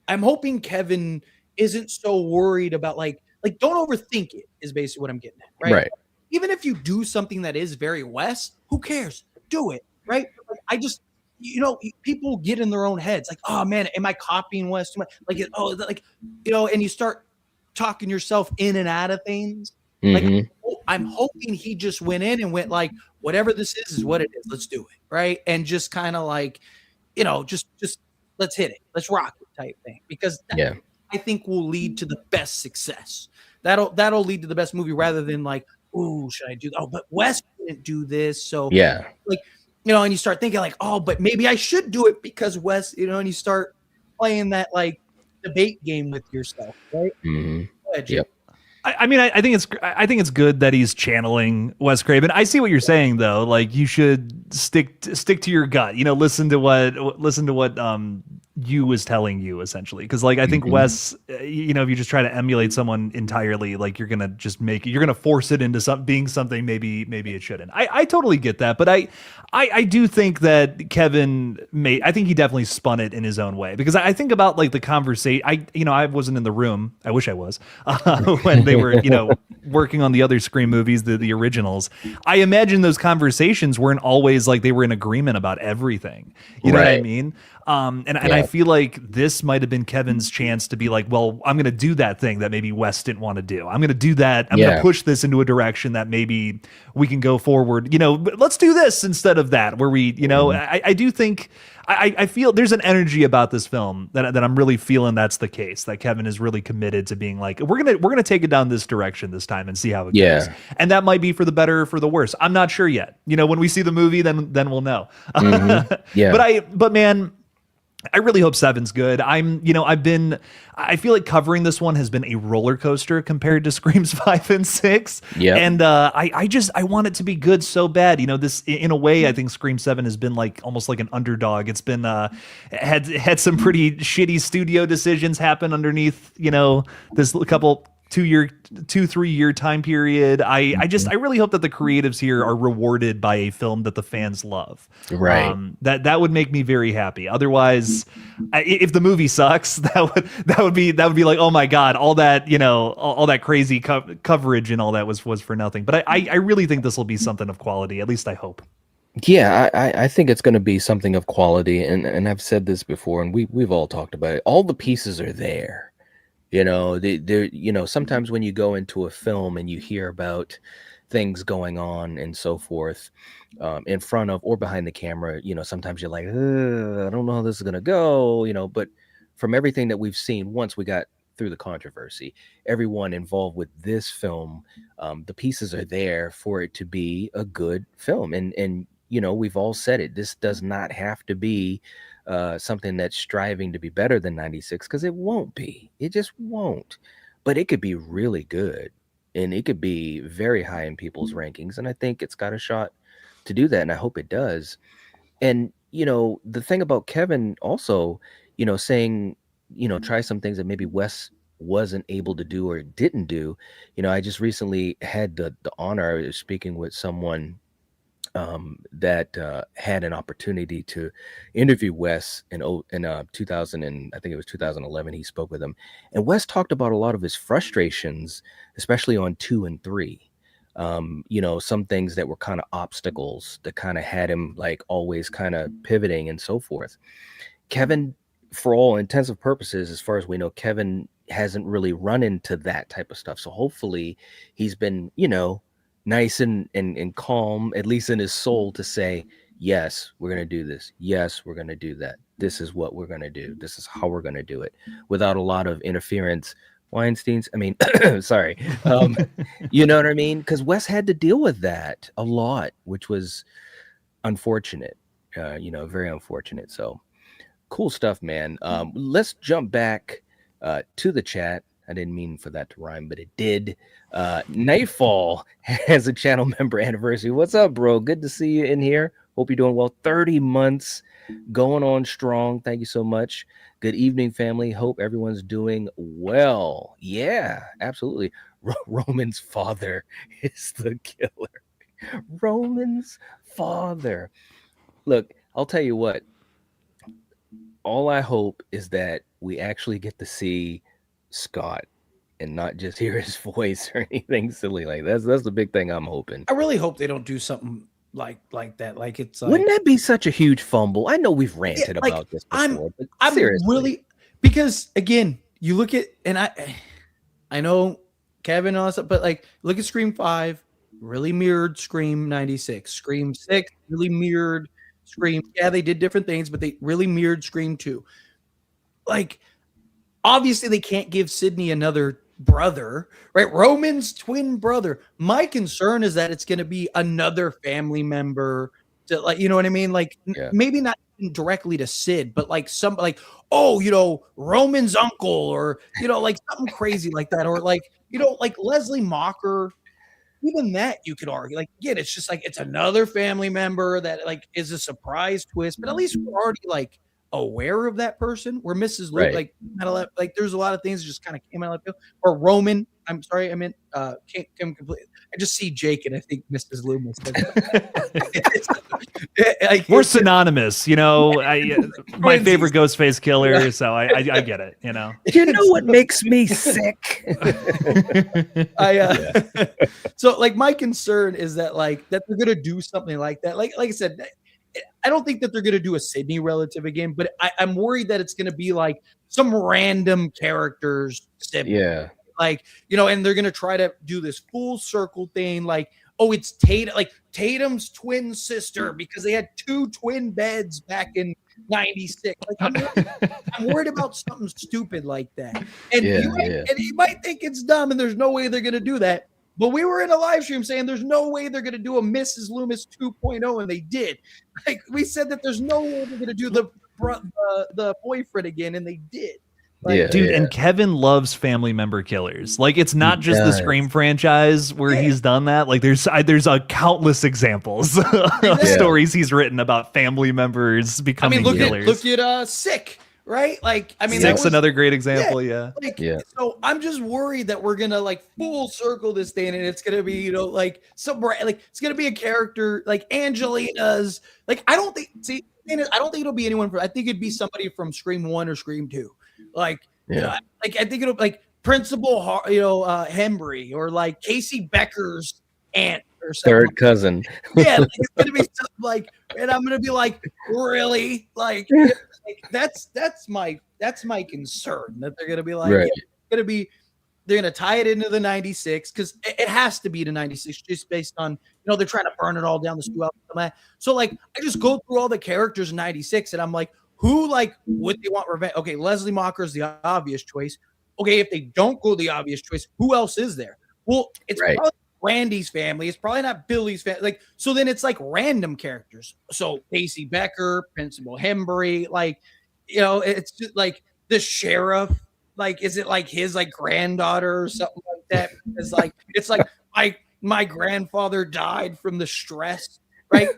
I'm hoping Kevin isn't so worried about like, don't overthink it is basically what I'm getting at. Right. Right. Even if you do something that is very Wes, who cares? Do it. Right. I just, you know, people get in their own heads like, oh man, am I copying Wes too much? Like, like, you know, and you start talking yourself in and out of things. Like, I'm hoping he just went in and went like, whatever this is what it is. Let's do it. Right. And just kind of like, you know, just let's hit it. Let's rock it type thing. Because that, I think, will lead to the best success. That'll lead to the best movie, rather than like, oh, should I do that? Oh, but Wes didn't do this. So like, you know, and you start thinking like, oh, but maybe I should do it because Wes, you know, and you start playing that like debate game with yourself, right? Yep. I mean, I think it's good that he's channeling Wes Craven. I see what you're saying though. Like, you should stick to your gut. You know, listen to what you is telling you, essentially. Because like I think Wes, you know, if you just try to emulate someone entirely, like you're gonna force it into being something maybe it shouldn't. I totally get that, but I do think that Kevin I think he definitely spun it in his own way, because I think about like the conversation. I wasn't in the room. I wish I was when they were, you know, working on the other Scream movies, the originals. I imagine those conversations weren't always like they were in agreement about everything. You know what I mean? And I feel like this might have been Kevin's chance to be like, well, I'm going to do that thing that maybe Wes didn't want to do. I'm going to do that. I'm going to push this into a direction that maybe we can go forward. You know, but let's do this instead of that, where we, you know, I do think I feel there's an energy about this film that I'm really feeling that's the case, that Kevin is really committed to being like, we're gonna take it down this direction this time and see how it goes. And that might be for the better or for the worse. I'm not sure yet. You know, when we see the movie, then we'll know. But man, I really hope 7's good. I feel like covering this one has been a roller coaster compared to Screams 5 and 6. Yeah. And I want it to be good so bad. You know, this, in a way, I think Scream 7 has been like almost like an underdog. It's been had some pretty shitty studio decisions happen underneath, you know, this couple 2-3 year time period. I really hope that the creatives here are rewarded by a film that the fans love. Right. That would make me very happy. Otherwise, if the movie sucks, that would be like, oh my God, all that, you know, all that crazy coverage and all that was for nothing. But I really think this will be something of quality. At least I hope. Yeah, I think it's going to be something of quality, and I've said this before, and we've all talked about it. All the pieces are there. You know, you know, sometimes when you go into a film and you hear about things going on and so forth, in front of or behind the camera, you know, sometimes you're like, I don't know how this is going to go, you know, but from everything that we've seen, once we got through the controversy, everyone involved with this film, the pieces are there for it to be a good film. And, you know, we've all said it, this does not have to be something that's striving to be better than 96, because it won't be. It just won't. But it could be really good, and it could be very high in people's rankings. And I think it's got a shot to do that, and I hope it does. And, you know, the thing about Kevin also, you know, saying, you know, try some things that maybe Wes wasn't able to do or didn't do. You know, I just recently had the honor of speaking with someone that had an opportunity to interview Wes in 2000, and I think it was 2011. He spoke with him, and Wes talked about a lot of his frustrations, especially on 2 and 3. You know, some things that were kind of obstacles that kind of had him like always kind of pivoting and so forth. Kevin, for all intents and purposes, as far as we know, Kevin hasn't really run into that type of stuff. So hopefully he's been, you know, nice and calm, at least in his soul, to say, yes, we're going to do this. Yes, we're going to do that. This is what we're going to do. This is how we're going to do it, without a lot of interference. Sorry. You know what I mean? Because Wes had to deal with that a lot, which was unfortunate, you know, very unfortunate. So cool stuff, man. Let's jump back to the chat. I didn't mean for that to rhyme, but it did. Nightfall has a channel member anniversary. What's up, bro? Good to see you in here. Hope you're doing well. 30 months going on strong. Thank you so much. Good evening, family. Hope everyone's doing well. Yeah, absolutely. Roman's father is the killer. Roman's father. Look, I'll tell you what. All I hope is that we actually get to see Scott and not just hear his voice or anything silly like that. That's the big thing I'm hoping. I really hope they don't do something like that. Like, it's like, wouldn't that be such a huge fumble? I know we've ranted about this before, but I'm seriously. Really, because again, you look at, and I know Kevin and all that stuff, but like, look at Scream 5, really mirrored Scream 96. Scream 6 really mirrored Scream. Yeah, they did different things, but they really mirrored Scream 2. Like, obviously, they can't give Sidney another brother, right? Roman's twin brother. My concern is that it's going to be another family member to, like, you know what I mean? Like, maybe not directly to Sid, but like some, like, oh, you know, Roman's uncle, or, you know, like something crazy like that, or like, you know, like Leslie Macher. Even that you could argue, like, again, it's just like it's another family member that like is a surprise twist, but at least we're already like aware of that person. Where Mrs. Luke, like there's a lot of things that just kind of came out of left field. Or Roman. I'm sorry, I meant Kim completely. I just see Jake and I think Mrs. Loomis. We're synonymous, you know. My favorite Ghostface killer, so I get it. You know. You know what makes me sick? So like my concern is that that they're gonna do something like that. Like I said, I don't think that they're gonna do a Sidney relative again, but I'm worried that it's gonna be like some random characters. Yeah. Like, you know, and they're gonna try to do this full circle thing, like, oh, it's Tatum's twin sister because they had 2 twin beds back in '96. Like, I'm worried about something stupid like that. And you might think it's dumb, and there's no way they're gonna do that. But we were in a live stream saying there's no way they're gonna do a Mrs. Loomis 2.0, and they did. Like we said that there's no way they're gonna do the boyfriend again, and they did. And Kevin loves family member killers. Like it's not just the Scream franchise where he's done that. Like there's a countless examples of stories he's written about family members becoming killers. Look at Sick, right? Like I mean, Sick's another great example. So I'm just worried that we're gonna like full circle this thing, and it's gonna be, you know, like it's gonna be a character like Angelina's. Like I don't think it'll be anyone. I think it'd be somebody from Scream 1 or Scream 2. Like, you know, like I think it'll like Principal, Hembry, or like Casey Becker's aunt or something. Third cousin. Yeah, like, it's gonna be something like, and I'm gonna be like, really, like that's my concern that they're gonna be like, they're gonna tie it into the '96 because it has to be the '96 just based on, you know, they're trying to burn it all down the school. So like I just go through all the characters in '96 and I'm like, who like would they want revenge? Okay, Leslie Macher is the obvious choice. Okay, if they don't go the obvious choice, who else is there? Well, it's probably Randy's family. It's probably not Billy's family. Like, so then it's like random characters. So Casey Becker, Principal Hembry, like, you know, it's just like the sheriff. Like, is it like his like granddaughter or something like that? It's like my grandfather died from the stress, right?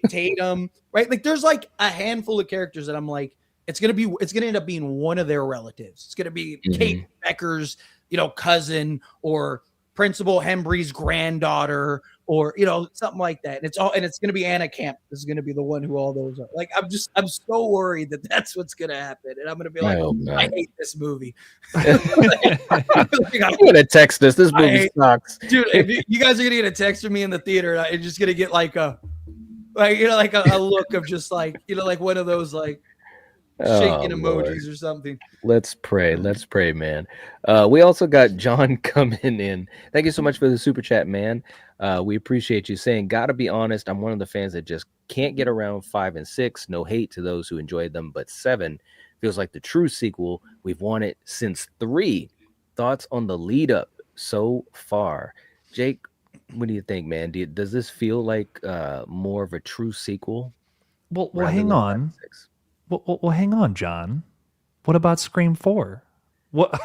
Tatum, right? Like there's like a handful of characters that I'm like, it's gonna end up being one of their relatives. It's gonna be Kate Becker's, you know, cousin, or Principal Hembry's granddaughter, or, you know, something like that. And it's gonna be Anna Camp. This is gonna be the one who all those are. Like I'm so worried that that's what's gonna happen, and I'm gonna be like, I hate this movie. I'm gonna text this. This movie sucks, dude. If you guys are gonna get a text from me in the theater, and I'm just gonna get like a look of just like, you know, like one of those like shaking emojis or something. Let's pray, man. We also got John coming in. Thank you so much for the super chat, man. We appreciate you saying, gotta be honest, I'm one of the fans that just can't get around 5 and 6. No hate to those who enjoyed them, but 7 feels like the true sequel we've wanted since 3. Thoughts on the lead up so far? Jake, what do you think, man? Does this feel like more of a true sequel? Well, hang on. Well, hang on, John. What about Scream 4? What?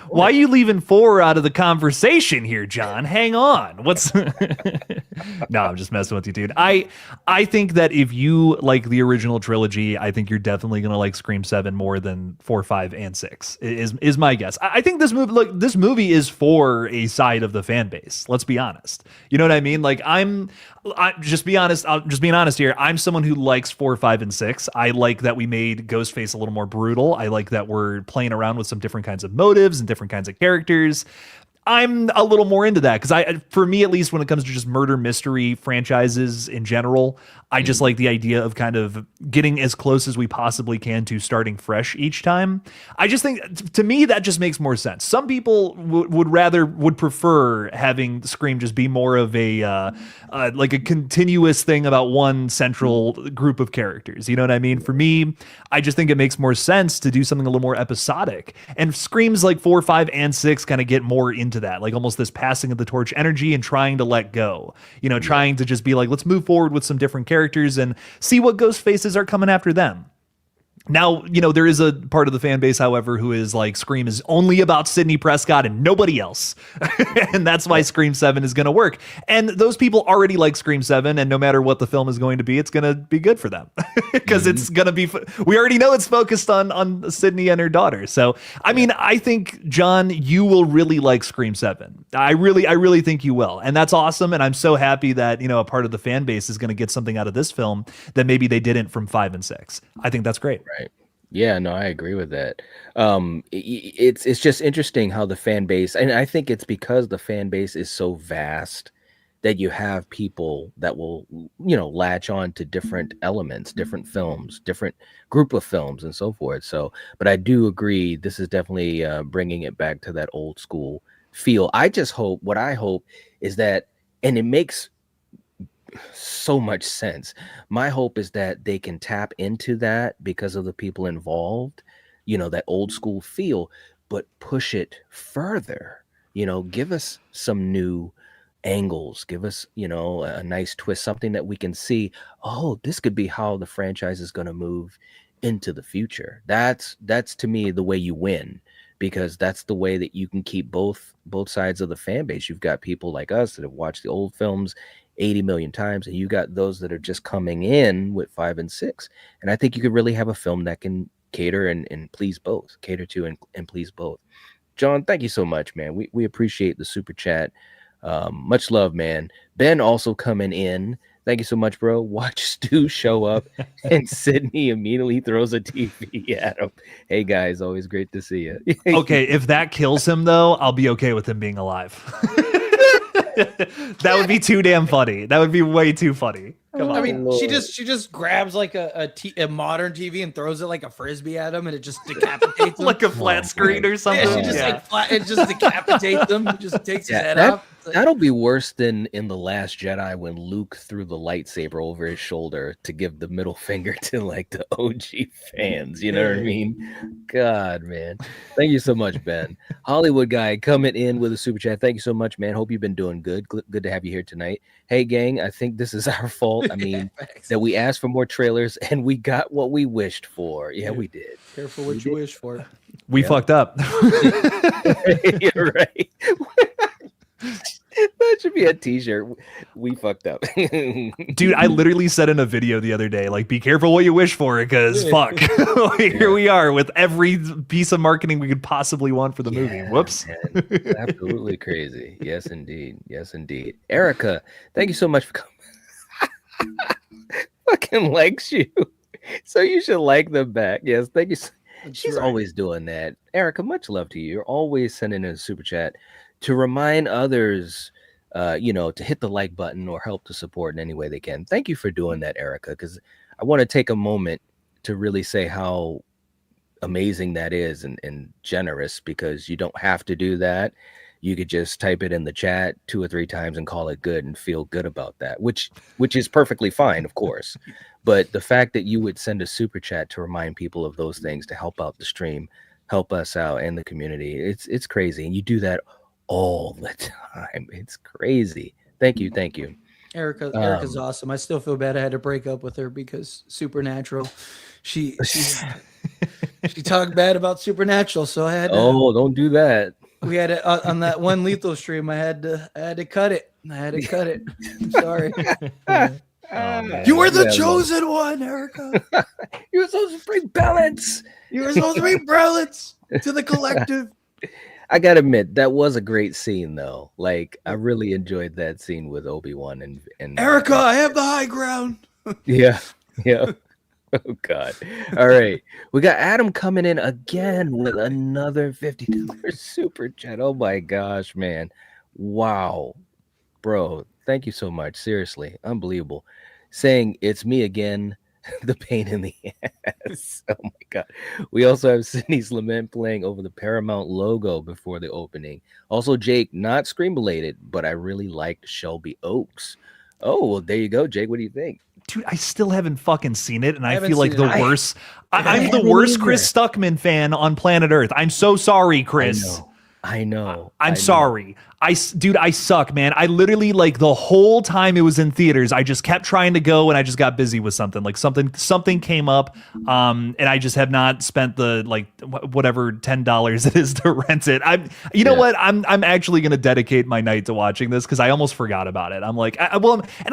Why are you leaving 4 out of the conversation here, John? Hang on. What's No, I'm just messing with you, dude. I think that if you like the original trilogy, I think you're definitely gonna like Scream 7 more than 4, 5, and 6. Is my guess. I think this movie is for a side of the fan base. Let's be honest. You know what I mean? Like I'm just be honest. I'll just being honest here. I'm someone who likes 4, 5, and 6. I like that we made Ghostface a little more brutal. I like that we're playing around with some different kinds of motives and different kinds of characters. I'm a little more into that because for me at least, when it comes to just murder mystery franchises in general, I just like the idea of kind of getting as close as we possibly can to starting fresh each time. I just think, to me, that just makes more sense. Some people would prefer having Scream just be more of a like a continuous thing about one central group of characters. You know what I mean? For me, I just think it makes more sense to do something a little more episodic. And Screams like 4, 5, and 6 kind of get more into that, like almost this passing of the torch energy and trying to let go, you know, trying to just be like, let's move forward with some different characters and see what ghost faces are coming after them. Now, there is a part of the fan base, however, who is like, Scream is only about Sidney Prescott and nobody else. And that's why Scream 7 is going to work. And those people already like Scream 7, and no matter what the film is going to be, it's going to be good for them. Because it's going to be, we already know it's focused on Sidney and her daughter. So, I mean, I think, John, you will really like Scream 7. I really think you will. And that's awesome. And I'm so happy that, a part of the fan base is going to get something out of this film that maybe they didn't from 5 and 6. I think that's great. Right. Yeah, no, I agree with that. It's just interesting how the fan base, and I think it's because the fan base is so vast that you have people that will, latch on to different elements, different films, different group of films, and so forth. So, but I do agree, this is definitely bringing it back to that old school feel. What I hope is that, and it makes so much sense. My hope is that they can tap into that because of the people involved, that old school feel, but push it further, give us some new angles, give us, a nice twist, something that we can see. Oh, this could be how the franchise is going to move into the future. That's to me the way you win, because that's the way that you can keep both sides of the fan base. You've got people like us that have watched the old films 80 million times, and you got those that are just coming in with 5 and 6. And I think you could really have a film that can cater and please both, cater to and please both. John, thank you so much, man. We appreciate the super chat. Much love, man. Ben also coming in. Thank you so much, bro. Watch Stu show up and Sidney immediately throws a TV at him. Hey guys, always great to see you. Okay, if that kills him though, I'll be okay with him being alive. That would be too damn funny. That would be way too funny. Come on. I mean, she just grabs like a modern TV and throws it like a frisbee at him, and it just decapitates him. Like a flat screen or something. Yeah, she just it just decapitates him. It just takes his head off. That'll be worse than in The Last Jedi when Luke threw the lightsaber over his shoulder to give the middle finger to like the OG fans. You know what I mean? God, man. Thank you so much, Ben. Hollywood guy coming in with a super chat. Thank you so much, man. Hope you've been doing good. Good to have you here tonight. Hey, gang, I think this is our fault. I mean, that we asked for more trailers and we got what we wished for. Yeah, we did. Careful what you wish for. We fucked up. You're right. That should be a t-shirt. We fucked up. Dude, I literally said in a video the other day, like, be careful what you wish for, because fuck. Here we are with every piece of marketing we could possibly want for the movie. Whoops. Man. Absolutely crazy. Yes, indeed. Yes, indeed. Erica, thank you so much for coming. Fucking likes you. So you should like them back. Yes, thank you. She's always doing that. Erica, much love to you. You're always sending in a super chat to remind others, to hit the like button or help to support in any way they can. Thank you for doing that, Erica, because I want to take a moment to really say how amazing that is and generous, because you don't have to do that. You could just type it in the chat 2 or 3 times and call it good and feel good about that, which is perfectly fine, of course. But the fact that you would send a super chat to remind people of those things, to help out the stream, help us out and the community, it's crazy. And you do that all the time. It's crazy. Thank you. Erica's awesome. I still feel bad I had to break up with her because Supernatural. She talked bad about Supernatural, so I had to, don't do that. We had it on that one Lethal stream. I had to cut it. I'm sorry. You were the chosen one, Erica. You were supposed to bring balance. You were supposed to bring balance to the collective. I gotta admit, that was a great scene, though. Like, I really enjoyed that scene with Obi-Wan and Erica. I have the high ground. Yeah. Oh God! All right, we got Adam coming in again with another $50 super chat. Oh my gosh, man! Wow, bro, thank you so much. Seriously, unbelievable. Saying it's me again. The pain in the ass. Oh my God. We also have Sydney's Lament playing over the Paramount logo before the opening. Also, Jake, not Scream related, but I really liked Shelby Oaks. Oh, well, there you go, Jake. What do you think? Dude, I still haven't fucking seen it, and I feel like the worst. I'm the worst Chris Stuckman fan on planet Earth. I'm so sorry, Chris. I know. I'm sorry. Dude, I suck, man. I literally, like, the whole time it was in theaters, I just kept trying to go and I just got busy with something. Like something came up, and I just have not spent the, like, whatever $10 it is to rent it. You know what? I'm actually going to dedicate my night to watching this because I almost forgot about it. I'm like, and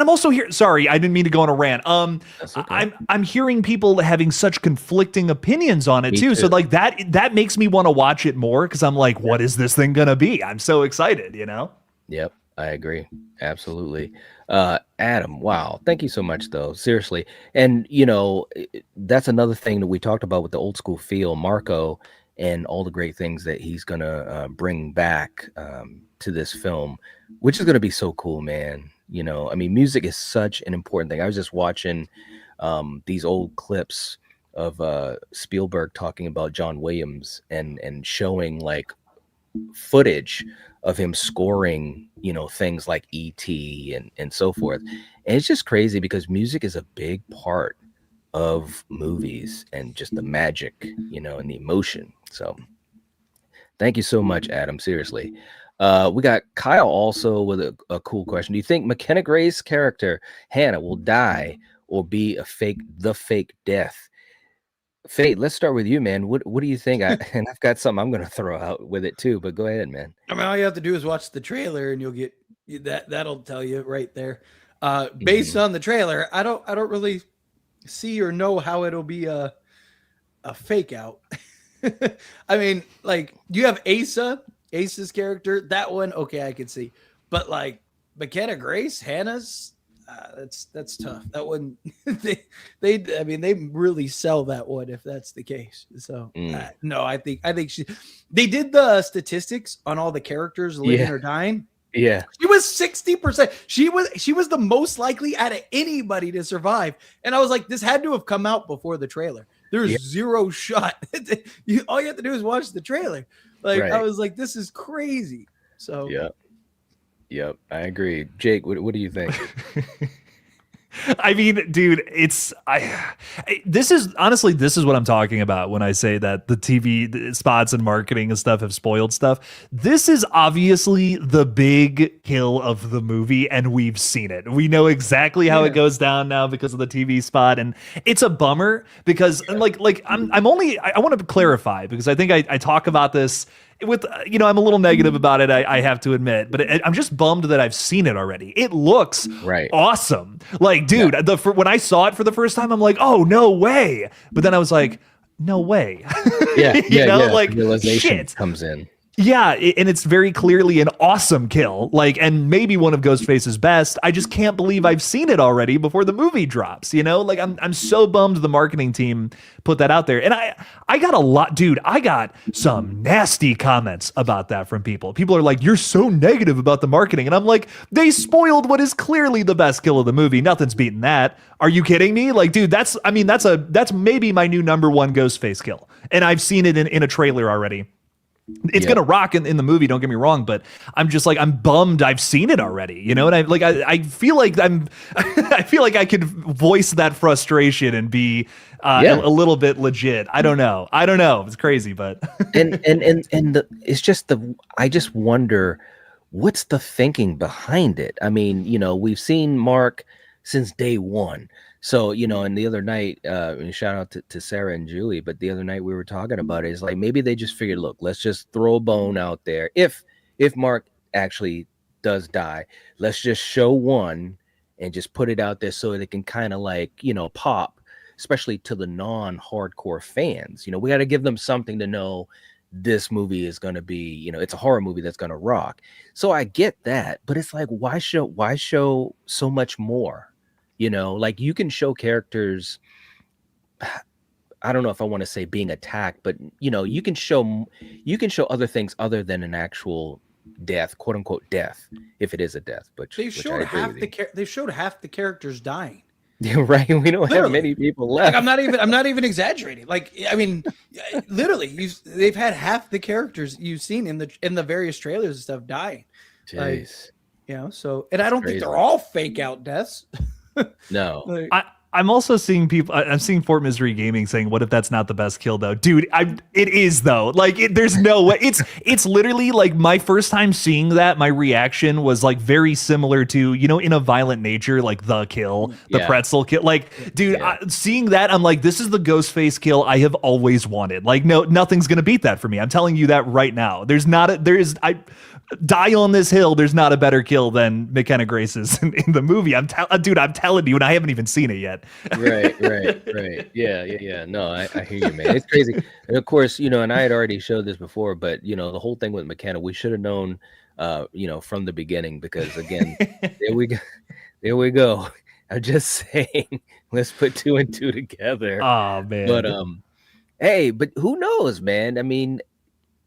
I'm also here. Sorry, I didn't mean to go on a rant. Okay. I'm hearing people having such conflicting opinions on it too. So like that makes me want to watch it more because I'm like, what is this thing going to be? I'm so excited. You know? Yep, I agree. Absolutely. Adam, wow. Thank you so much, though. Seriously. And, you know, that's another thing that we talked about with the old school feel, Marco, and all the great things that he's going to bring back to this film, which is going to be so cool, man. You know, I mean, music is such an important thing. I was just watching these old clips of Spielberg talking about John Williams and showing, like, footage of him scoring, you know, things like E.T. and so forth. And it's just crazy because music is a big part of movies and just the magic, you know, and the emotion. So thank you so much, Adam. Seriously. We got Kyle also with a cool question. Do you think McKenna Gray's character, Hannah, will die or be the fake death? Fate, let's start with you, man. What do you think? And I've got something I'm going to throw out with it too, but go ahead, man. I mean, all you have to do is watch the trailer and you'll get that. That'll tell you right there. Based on the trailer, I don't really see or know how it'll be a fake out. I mean, like, you have Asa's character, that one, okay, I can see. But like McKenna Grace, Hannah's, that's tough. That one, they really sell that one if that's the case. So no, I think they did the statistics on all the characters living or dying. Yeah, she was 60%. She was the most likely out of anybody to survive. And I was like, this had to have come out before the trailer. There's zero shot. All you have to do is watch the trailer. Like, I was like, this is crazy. So Yep, I agree. Jake, what do you think? I mean, dude, this is what I'm talking about when I say that the TV spots and marketing and stuff have spoiled stuff. This is obviously the big kill of the movie, and we've seen it. We know exactly how it goes down now because of the TV spot, and it's a bummer because I want to clarify because I think I talk about this with, you know, I'm a little negative about it, I have to admit, but I'm just bummed that I've seen it already. It looks awesome. Like, dude, when I saw it for the first time, I'm like, oh, no way. But then I was like, no way. Like, realization shit comes in. Yeah, and it's very clearly an awesome kill, like, and maybe one of Ghostface's best. I just can't believe I've seen it already before the movie drops, you know? Like, I'm so bummed the marketing team put that out there. And I got a lot, dude, I got some nasty comments about that from people. People are like, you're so negative about the marketing. And I'm like, they spoiled what is clearly the best kill of the movie. Nothing's beating that. Are you kidding me? Like, dude, that's maybe my new #1 Ghostface kill. And I've seen it in a trailer already. It's gonna rock in the movie, don't get me wrong, but I'm just like, I'm bummed I've seen it already, you know. And I feel like I feel like I could voice that frustration and be a little bit legit. I don't know, it's crazy, but it's just I just wonder what's the thinking behind it. I mean, you know, we've seen Mark since day one. So, you know, and the other night, shout out to Sarah and Julie, but the other night we were talking about it. It's like, maybe they just figured, look, let's just throw a bone out there. If Mark actually does die, let's just show one and just put it out there so that it can kind of, like, you know, pop, especially to the non-hardcore fans. You know, we got to give them something to know this movie is going to be, you know, it's a horror movie that's going to rock. So I get that, but it's like, why show so much more? You know, like, you can show characters, I don't know if I want to say being attacked, but, you know, you can show other things other than an actual death, quote unquote death, if it is a death. But they've showed half the characters dying. Yeah, right. We don't have many people left. Like, I'm not even exaggerating. Like, I mean, literally, they've had half the characters you've seen in the various trailers and stuff dying. Jeez. Like, you know, so, and I don't think they're all fake out deaths. No. I'm also seeing people. I'm seeing Fort Misery Gaming saying, "What if that's not the best kill, though, dude?" It is though. Like, there's no way. It's literally like my first time seeing that. My reaction was like very similar to, you know, in A Violent Nature, like the kill, the pretzel kill. Like, dude, seeing that, I'm like, this is the Ghostface kill I have always wanted. Like, no, nothing's gonna beat that for me. I'm telling you that right now. I die on this hill. There's not a better kill than McKenna Grace's in the movie. I'm telling you, and I haven't even seen it yet. right. Yeah. No, I hear you, man. It's crazy. And of course, you know, and I had already showed this before, but you know, the whole thing with McKenna, we should have known, you know, from the beginning, because again, there we go. I'm just saying, let's put 2 and 2 together. Oh man. But hey, but who knows, man? I mean,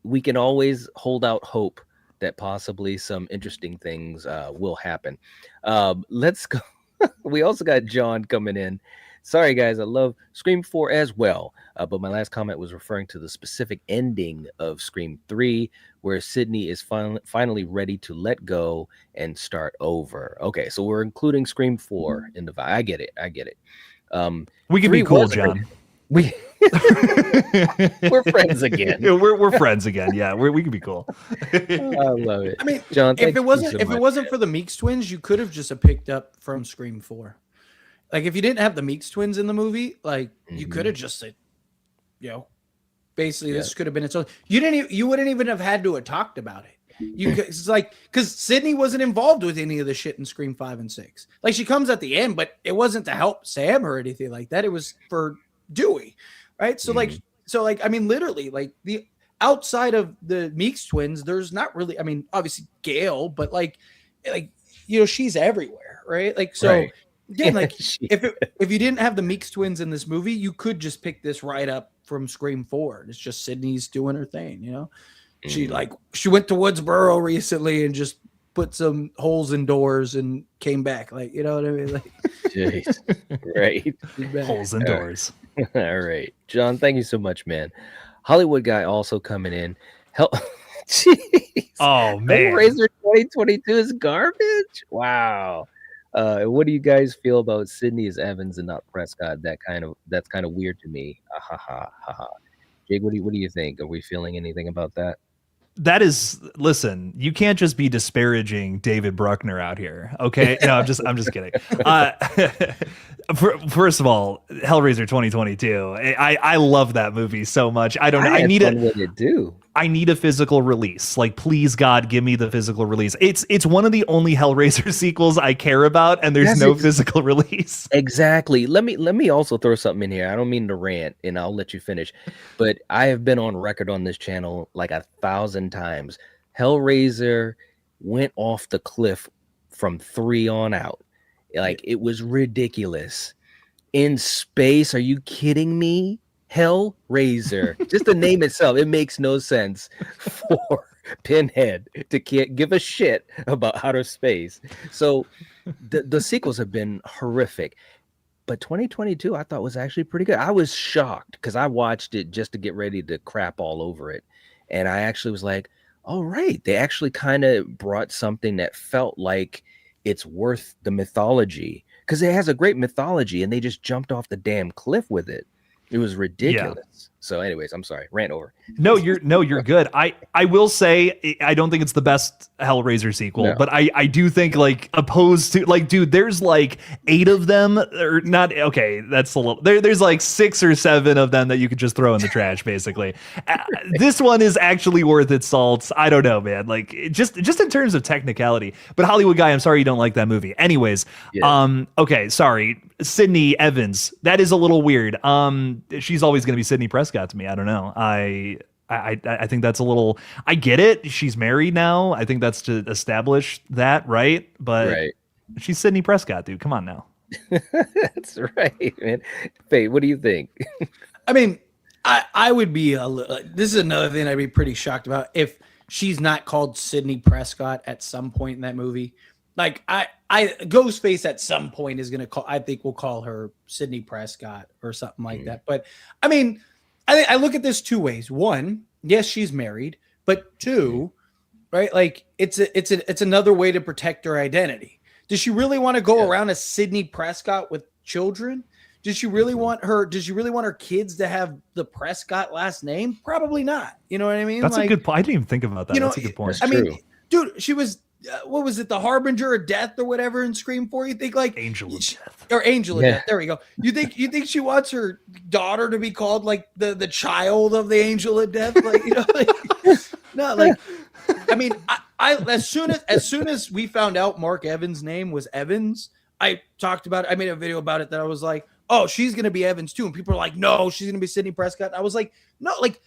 we can always hold out hope that possibly some interesting things will happen. Let's go. We also got John coming in. Sorry, guys, I love Scream 4 as well. But my last comment was referring to the specific ending of Scream 3, where Sidney is finally ready to let go and start over. Okay, so we're including Scream 4 in the vibe. I get it. We can be cool, John. We're friends again. We're friends again. Yeah, we can be cool. I love it. I mean, John, if it wasn't for the Meeks twins, you could have just picked up from Scream 4. Like, if you didn't have the Meeks twins in the movie, like you could have just said, you know, basically this could have been its own. You wouldn't even have had to have talked about it. It's like, because Sidney wasn't involved with any of the shit in Scream 5 and 6. Like, she comes at the end, but it wasn't to help Sam or anything like that. It was for Dewey, right? So like I mean, literally, like, the outside of the Meeks twins, there's not really, I mean, obviously Gail, but like you know, she's everywhere, right? Like, so right. Again, like, if you didn't have the Meeks twins in this movie, you could just pick this right up from Scream 4. It's just Sidney's doing her thing, you know. She went to Woodsboro recently and just put some holes in doors and came back, like, you know what I mean? Like, jeez. Right. Holes in doors. All right, John, thank you so much, man. Hollywood guy also coming in. Jeez. Oh man, Hellraiser 2022 is garbage. Wow. What do you guys feel about Sidney as Evans and not Prescott? That's kind of weird to me. Jake, what do you think? Are we feeling anything about that? That is, listen, you can't just be disparaging David Bruckner out here. Okay. No, I'm just kidding. First of all, Hellraiser 2022. I love that movie so much. I don't know. I need a physical release. Like, please God, give me the physical release. It's one of the only Hellraiser sequels I care about, and there's no physical release. Exactly. Let me also throw something in here. I don't mean to rant, and I'll let you finish, but I have been on record on this channel like 1,000 times. Hellraiser went off the cliff from 3 on out. Like, it was ridiculous. In space, are you kidding me? Hellraiser, just the name itself, it makes no sense for Pinhead to give a shit about outer space. So the sequels have been horrific, but 2022 I thought was actually pretty good. I was shocked because I watched it just to get ready to crap all over it, and I actually was like, all right, they actually kind of brought something that felt like it's worth the mythology, because it has a great mythology and they just jumped off the damn cliff with it. It was ridiculous. Yeah. So anyways, I'm sorry. Rant over. No, you're good. I will say, I don't think it's the best Hellraiser sequel, but I do think, like, opposed to, like, dude, there's like 8 of them, or not. Okay. That's a little, there's like 6 or 7 of them that you could just throw in the trash, basically. This one is actually worth its salt. I don't know, man. Like, just in terms of technicality, but Hollywood guy, I'm sorry you don't like that movie. Anyways. Yeah. Okay. Sorry. Sidney Evans. That is a little weird. She's always going to be Sidney Prescott to me. I don't know. I think that's a little, I get it. She's married now. I think that's to establish that, right? But she's Sidney Prescott, dude. Come on now. That's right, man. Faye, what do you think? I mean, I would be this is another thing I'd be pretty shocked about if she's not called Sidney Prescott at some point in that movie. Like, Ghostface at some point is going to I think we'll call her Sidney Prescott or something like that. But I mean, I look at this 2 ways. 1, yes, she's married, but 2, right? Like, it's another way to protect her identity. Does she really want to go around as Sidney Prescott with children? Did she really want her kids to have the Prescott last name? Probably not. You know what I mean? That's a good point. I didn't even think about that. That's a good point. I mean, dude, she was what was it, the Harbinger of Death or whatever in Scream 4? You think like Angel of Death. Or Angel of Death. There we go. You think she wants her daughter to be called like the child of the Angel of Death? Like, like no, like I mean, I as soon as we found out Mark Evans' name was Evans, I talked about it. I made a video about it that I was like, oh, she's gonna be Evans too. And people are like, no, she's gonna be Sidney Prescott. I was like, no, like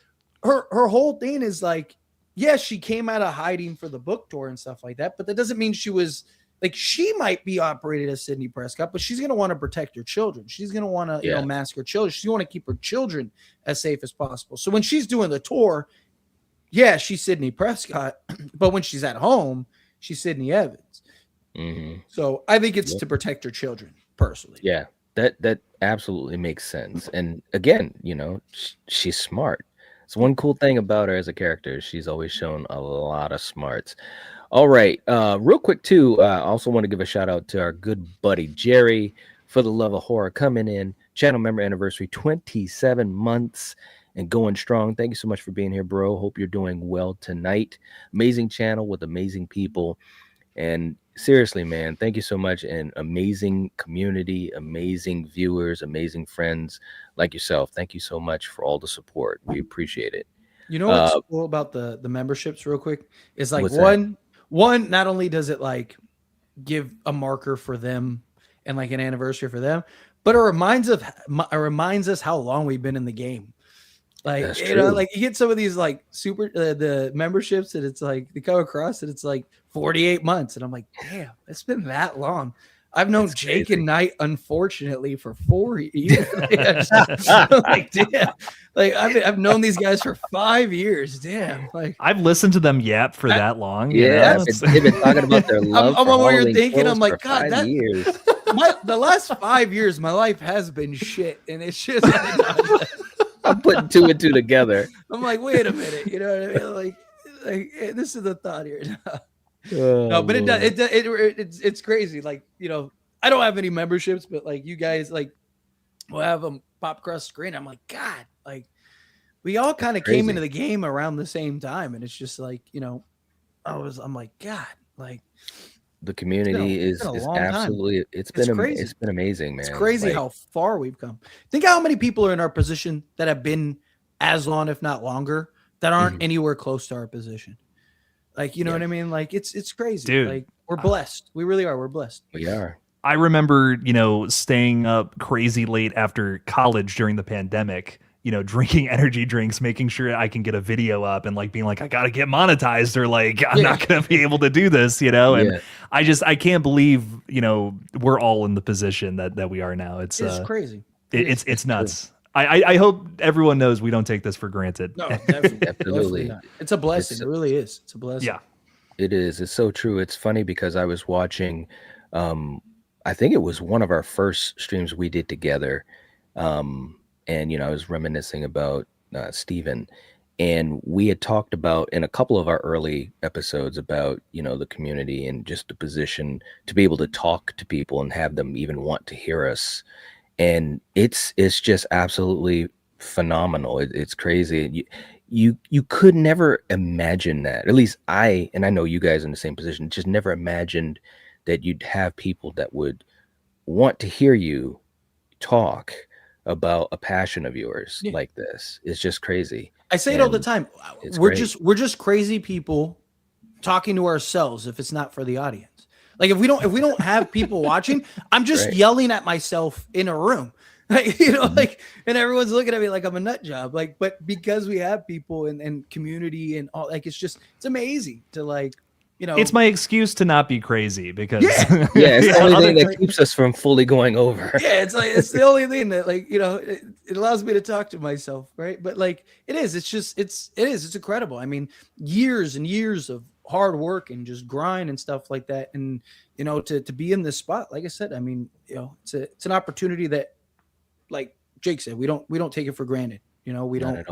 her whole thing is like, yes, she came out of hiding for the book tour and stuff like that, but that doesn't mean she was like, she might be operated as Sidney Prescott, but she's going to want to protect her children. She's going to want to, mask her children. She's going to want to keep her children as safe as possible. So when she's doing the tour, yeah, she's Sidney Prescott, but when she's at home, she's Sidney Evans. Mm-hmm. So I think it's to protect her children personally. Yeah, that absolutely makes sense. And again, she's smart. It's one cool thing about her as a character. She's always shown a lot of smarts. All right. Real quick, too, I also want to give a shout out to our good buddy Jerry for the love of horror coming in. Channel member anniversary, 27 months and going strong. Thank you so much for being here, bro. Hope you're doing well tonight. Amazing channel with amazing people. And seriously, man, thank you so much. And amazing community, amazing viewers, amazing friends like yourself. Thank you so much for all the support. We appreciate it. You know what's cool about the memberships real quick is like one, not only does it like give a marker for them and like an anniversary for them, but it reminds us how long we've been in the game. Like, that's you know, like you get some of these like super the memberships and it's like they come across and it's like 48 months. And I'm like, damn, it's been that long. I've known that's Jake crazy. And Knight, unfortunately, for 4 years. Like, damn. Like I've known these guys for 5 years. Damn. Like I've listened to them yap for that long. Yeah, they've been talking about their love. I'm what you're thinking. I'm like, God, years. The last 5 years, my life has been shit, and it's just. I'm putting two and two together. I'm like, wait a minute. You know what I mean? Like this is the thought here. No, but it's crazy. Like, you know, I don't have any memberships, but like you guys like will have them pop across the screen. I'm like, God, like we all kind of came into the game around the same time, and it's just like, you know, I'm like, God, like the community is absolutely it's been crazy. It's been amazing, man. It's crazy how far we've come. Think how many people are in our position that have been as long, if not longer, that aren't anywhere close to our position. Like, you know what I mean? Like it's crazy. Dude, like we're blessed. We really are. We're blessed. We are. I remember, you know, staying up crazy late after college during the pandemic, you know, drinking energy drinks, making sure I can get a video up and like being like, I got to get monetized or like, I'm not going to be able to do this, you know? And I can't believe, you know, we're all in the position that we are now. It's crazy. It's nuts. I hope everyone knows we don't take this for granted. No, absolutely not. It's a blessing. It really is. It's a blessing. Yeah, it is. It's so true. It's funny because I was watching, I think it was one of our first streams we did together. And, you know, I was reminiscing about Steven, and we had talked about in a couple of our early episodes about, you know, the community and just the position to be able to talk to people and have them even want to hear us. And it's just absolutely phenomenal. It's crazy. You could never imagine that. At least I know you guys in the same position, just never imagined that you'd have people that would want to hear you talk about a passion of yours like this. It's just crazy. I say it all the time. We're just crazy people talking to ourselves if it's not for the audience. Like if we don't have people watching, I'm just yelling at myself in a room. Like, you know, like, and everyone's looking at me like I'm a nut job. Like, but because we have people and community and all, like, it's amazing to like, you know, it's my excuse to not be crazy because it's the only thing that keeps us from fully going over. Yeah, it's like it's the only thing that, like, you know, it allows me to talk to myself, right? But like it's incredible. I mean, years and years of hard work and just grind and stuff like that, and you know, to be in this spot, like I said, I mean, you know, it's an opportunity that, like Jake said, we don't take it for granted. You know, we don't.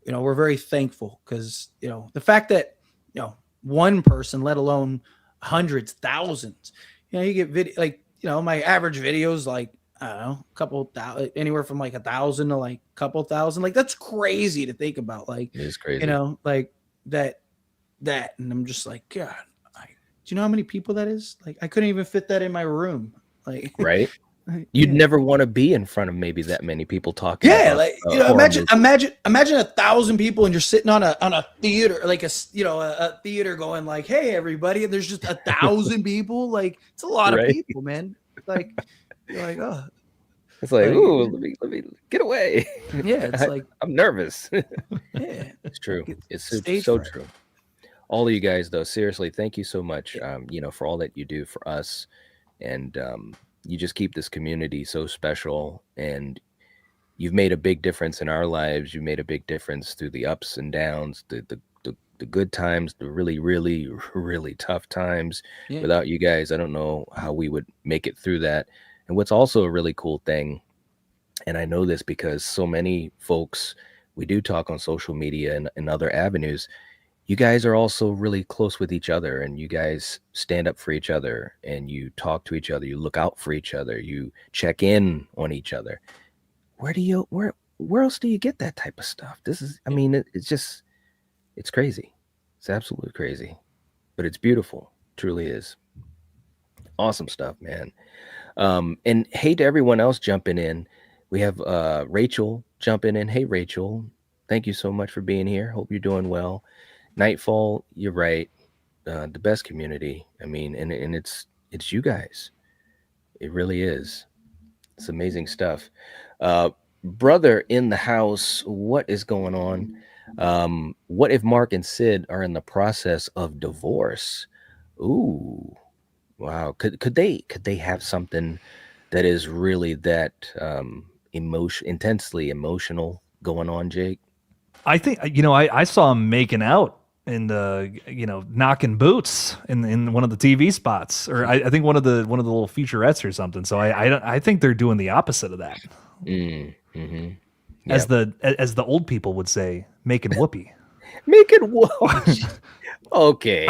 You know, we're very thankful because, you know, the fact that, you know, one person, let alone hundreds, thousands, you know, you get video, like, you know, my average video is like, I don't know, a couple thousand, anywhere from like 1,000 to like a couple thousand. Like that's crazy to think about. Like, it is crazy. You know, like that, and I'm just like, God, do you know how many people that is? Like, I couldn't even fit that in my room. Like, right? You'd never want to be in front of maybe that many people talking. Yeah, like you know, imagine 1,000 people, and you're sitting on a theater, like a theater, going like, "Hey, everybody!" And there's just 1,000 people. Like, it's a lot of people, man. Like, you're like, oh, it's like, ooh, let me get away. Yeah, it's like I'm nervous. Yeah, it's true. It's so true. All of you guys, though, seriously, thank you so much. You know, for all that you do for us, and you just keep this community so special, and you've made a big difference in our lives. You made a big difference through the ups and downs, the good times, the really, really, really tough times. Yeah. Without you guys, I don't know how we would make it through that. And what's also a really cool thing, and I know this because so many folks, we do talk on social media and other avenues, you guys are also really close with each other, and you guys stand up for each other, and you talk to each other, you look out for each other, you check in on each other. Where else do you get that type of stuff? This is, I mean, it's crazy. It's absolutely crazy, but it's beautiful. It truly is. Awesome stuff, man. And hey to everyone else jumping in. We have Rachel jumping in. Hey, Rachel, thank you so much for being here. Hope you're doing well. Nightfall, you're right. The best community. I mean, and it's you guys. It really is. It's amazing stuff. Brother in the house, what is going on? What if Mark and Sid are in the process of divorce? Ooh, wow. Could they have something that is really that intensely emotional going on, Jake? I think, you know, I saw him making out and you know, knocking boots in one of the TV spots, or I think one of the little featurettes or something. So I think they're doing the opposite of that. Mm-hmm. As the old people would say, making whoopee. Making whoopee. Okay.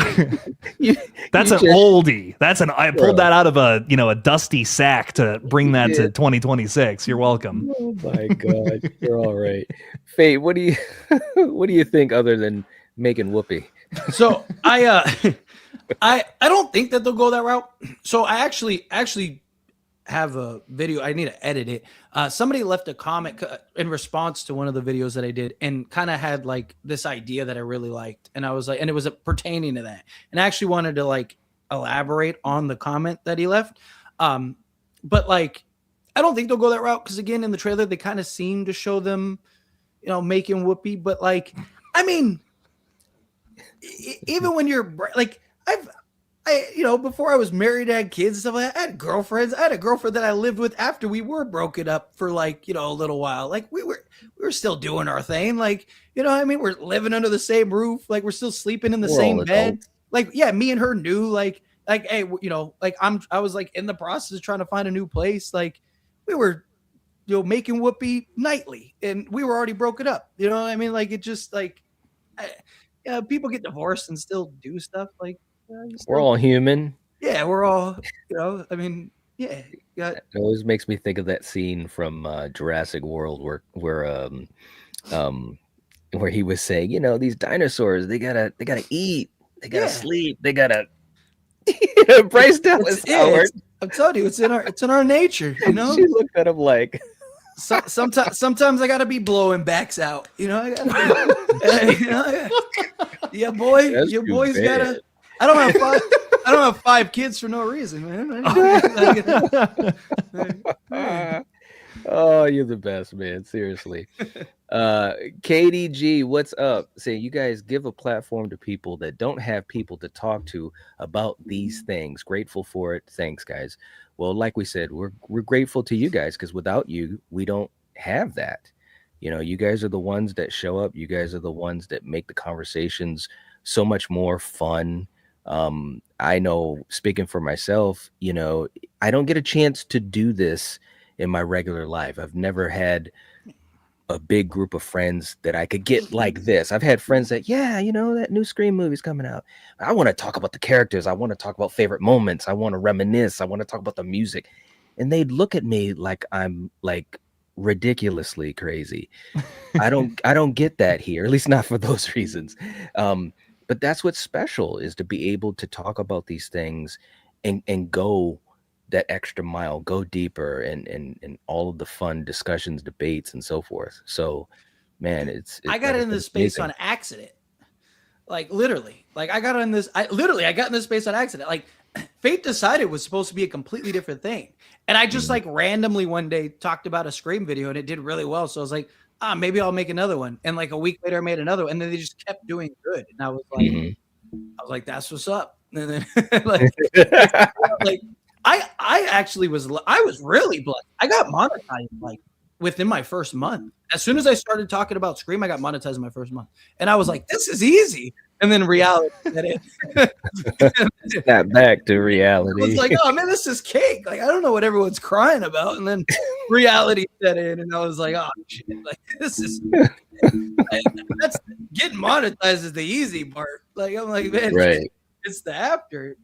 That's an oldie. I pulled that out of a dusty sack to bring that to 2026. You're welcome. Oh my God. You're all right. Faye, what do you think other than making whoopee? So I don't think that they'll go that route. So I actually have a video. I need to edit it. Somebody left a comment in response to one of the videos that I did, and kind of had like this idea that I really liked, and I was like, and it was pertaining to that, and I actually wanted to like elaborate on the comment that he left. But like, I don't think they'll go that route, because again, in the trailer they kind of seem to show them, you know, making whoopee. But like, I mean, even when you're like, you know, before I was married, I had kids and stuff like that. I had girlfriends. I had a girlfriend that I lived with after we were broken up for like, you know, a little while. Like we were still doing our thing. Like, you know what I mean? We're living under the same roof. Like we're still sleeping in the same bed. Like, yeah, me and her knew like, hey, you know, like I was like in the process of trying to find a new place. Like we were, you know, making whoopee nightly, and we were already broken up. You know what I mean? Like it just like, people get divorced and still do stuff like. We're all human. Yeah, we're all, you know, I mean, yeah. It always makes me think of that scene from Jurassic World where he was saying, you know, these dinosaurs, they gotta eat, they gotta sleep, they gotta Bryce Dallas Howard. I'm telling you, it's in our nature, you know. She looked at him like sometimes I gotta be blowing backs out, you know. I gotta, you know, yeah, boy, that's your boy's bad. gotta. I don't have 5 kids for no reason, man. Oh, you're the best, man. Seriously. KDG, what's up? Say, you guys give a platform to people that don't have people to talk to about these things. Grateful for it. Thanks, guys. Well, like we said, we're grateful to you guys, because without you, we don't have that. You know, you guys are the ones that show up. You guys are the ones that make the conversations so much more fun. I know, speaking for myself, you know, I don't get a chance to do this in my regular life. I've never had a big group of friends that I could get like this. I've had friends that, yeah, you know, that new Scream movie's coming out. I want to talk about the characters. I want to talk about favorite moments. I want to reminisce. I want to talk about the music. and they'd look at me like I'm like ridiculously crazy. I don't get that here, at least not for those reasons. But that's what's special, is to be able to talk about these things and go that extra mile, go deeper, and all of the fun discussions, debates, and so forth. So, man, I got in this space on accident. Like literally, like I got in this space on accident. Like Fate Decided was supposed to be a completely different thing. And I just like randomly one day talked about a Scream video and it did really well. So I was like, maybe I'll make another one. And like a week later I made another one, and then they just kept doing good. And I was like, that's what's up. And then like I was really blessed. I got monetized like within my first month. As soon as I started talking about Scream, I got monetized in my first month. And I was like, this is easy. And then reality set in. Snap back to reality. I was like, oh man, this is cake. Like, I don't know what everyone's crying about. And then reality set in, and I was like, oh shit, like this is that's getting monetized is the easy part. Like, I'm like, man, it's the after.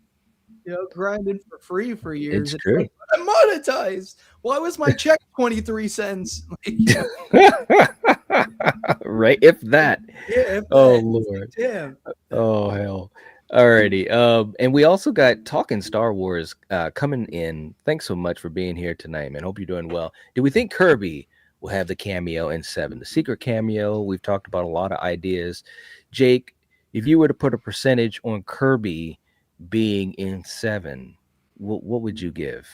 Grinding for free for years. It's true. Like, I'm monetized. Why was my check 23 cents? Right, if that. Yeah. Lord. Damn. Oh hell. Alrighty. And we also got Talking Star Wars coming in. Thanks so much for being here tonight, man. Hope you're doing well. Do we think Kirby will have the cameo in 7? The secret cameo. We've talked about a lot of ideas. Jake, if you were to put a percentage on Kirby being in 7, what would you give?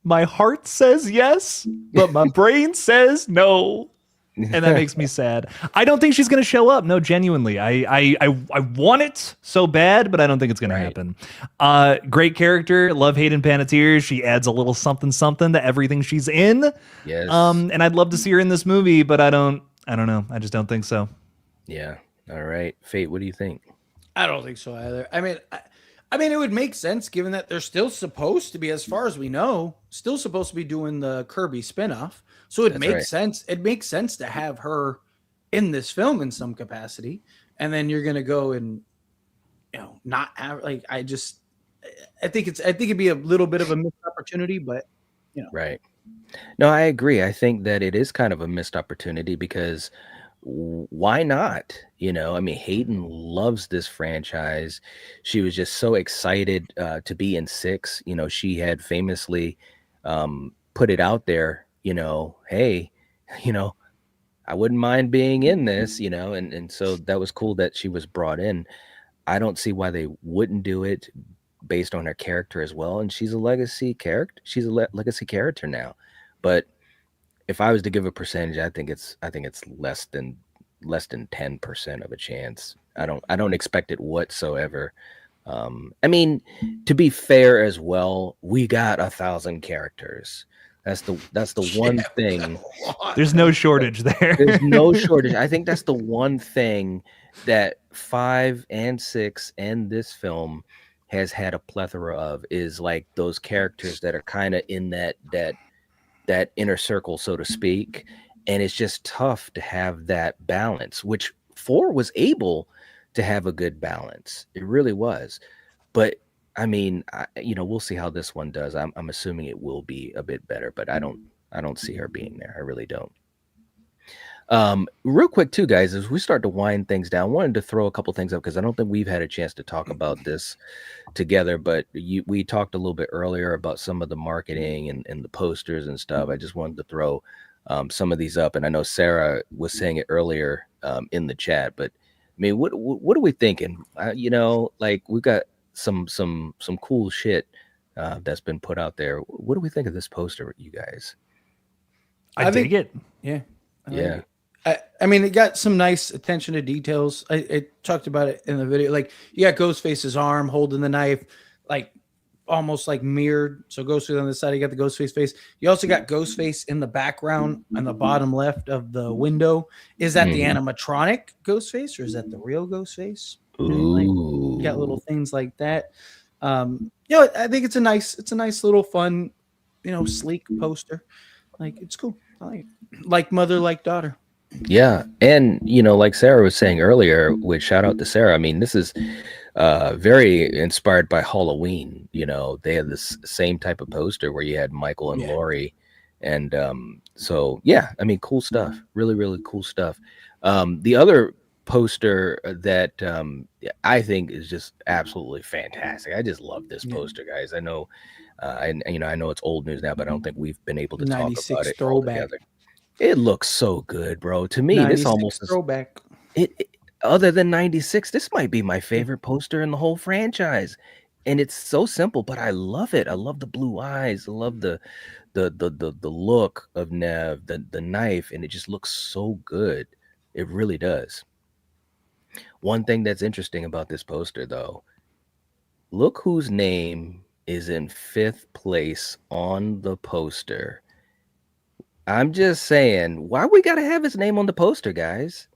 My heart says yes, but my brain says no, and that makes me sad. I don't think she's going to show up. No, genuinely, I want it so bad, but I don't think it's going to happen. Great character, love Hayden Panettiere. She adds a little something to everything she's in. Yes. And I'd love to see her in this movie, but I don't know. I just don't think so. Yeah. All right, Fate. What do you think? I don't think so either. I mean, it would make sense given that they're still supposed to be, as far as we know, still supposed to be doing the Kirby spinoff. So it makes sense. It makes sense to have her in this film in some capacity. And then you're gonna go and not have like I think it'd be a little bit of a missed opportunity, but Right. No, I agree. I think that it is kind of a missed opportunity because why not? I mean, Hayden loves this franchise. She was just so excited to be in 6. She had famously put it out there, hey, I wouldn't mind being in this, and so that was cool that she was brought in. I don't see why they wouldn't do it based on her character as well. And she's a legacy character. She's a legacy character now. But if I was to give a percentage, I think it's less than 10% of a chance. I don't expect it whatsoever. I mean, to be fair as well, we got 1,000 characters. That's the one thing. There's no shortage there. There's no shortage. I think that's the one thing that 5 and 6 and this film has had a plethora of, is like those characters that are kind of in that inner circle, so to speak. And it's just tough to have that balance, which 4 was able to have a good balance. It really was. But I mean, we'll see how this one does. I'm assuming it will be a bit better, but I don't see her being there. I really don't. Real quick too, guys, as we start to wind things down, I wanted to throw a couple things up because I don't think we've had a chance to talk about this together, but we talked a little bit earlier about some of the marketing and the posters and stuff. I just wanted to throw some of these up, and I know Sarah was saying it earlier in the chat, but I mean, what are we thinking? Like we've got some cool shit that's been put out there. What do we think of this poster, you guys? I dig it. Yeah. Yeah. I mean, it got some nice attention to details. I talked about it in the video. Like, you got Ghostface's arm holding the knife, like almost like mirrored. So Ghostface on the side, you got the Ghostface face. You also got Ghostface in the background on the bottom left of the window. Is that the animatronic Ghostface, or is that the real Ghostface? Like, you got little things like that. I think it's a nice little fun, sleek poster. Like, it's cool. I like it. Like mother, like daughter. Yeah. And, like Sarah was saying earlier, which shout out to Sarah. I mean, this is very inspired by Halloween. You know, they had this same type of poster where you had Michael and Laurie, and so yeah, I mean, cool stuff. Really, really cool stuff. The other poster that I think is just absolutely fantastic. I just love this poster, guys. I know, and you know, I know it's old news now, but I don't think we've been able to talk about it all together. It looks so good, bro. To me, this almost throwback. It other than 96, this might be my favorite poster in the whole franchise. And it's so simple, but I love it. I love the blue eyes. I love the look of Nev, the knife, and it just looks so good. It really does. One thing that's interesting about this poster, though, look whose name is in 5th place on the poster. I'm just saying, why we gotta have his name on the poster, guys?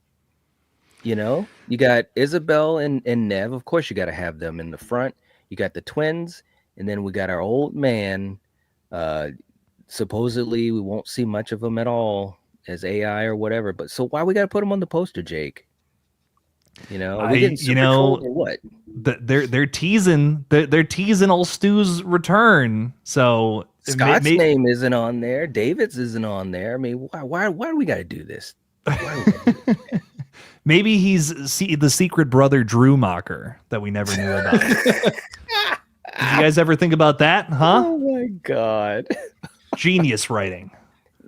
You know, you got Isabel and Nev. Of course, you got to have them in the front. You got the twins, and then we got our old man. Supposedly, we won't see much of him at all as AI or whatever. But so why we got to put him on the poster, Jake? You know, are we getting super trolled or what? They're teasing old Stu's return. So Scott's name isn't on there. David's isn't on there. I mean, why do we got to do this? Maybe he's the secret brother Drew Macher that we never knew about. Did you guys ever think about that? Huh? Oh my god! Genius writing.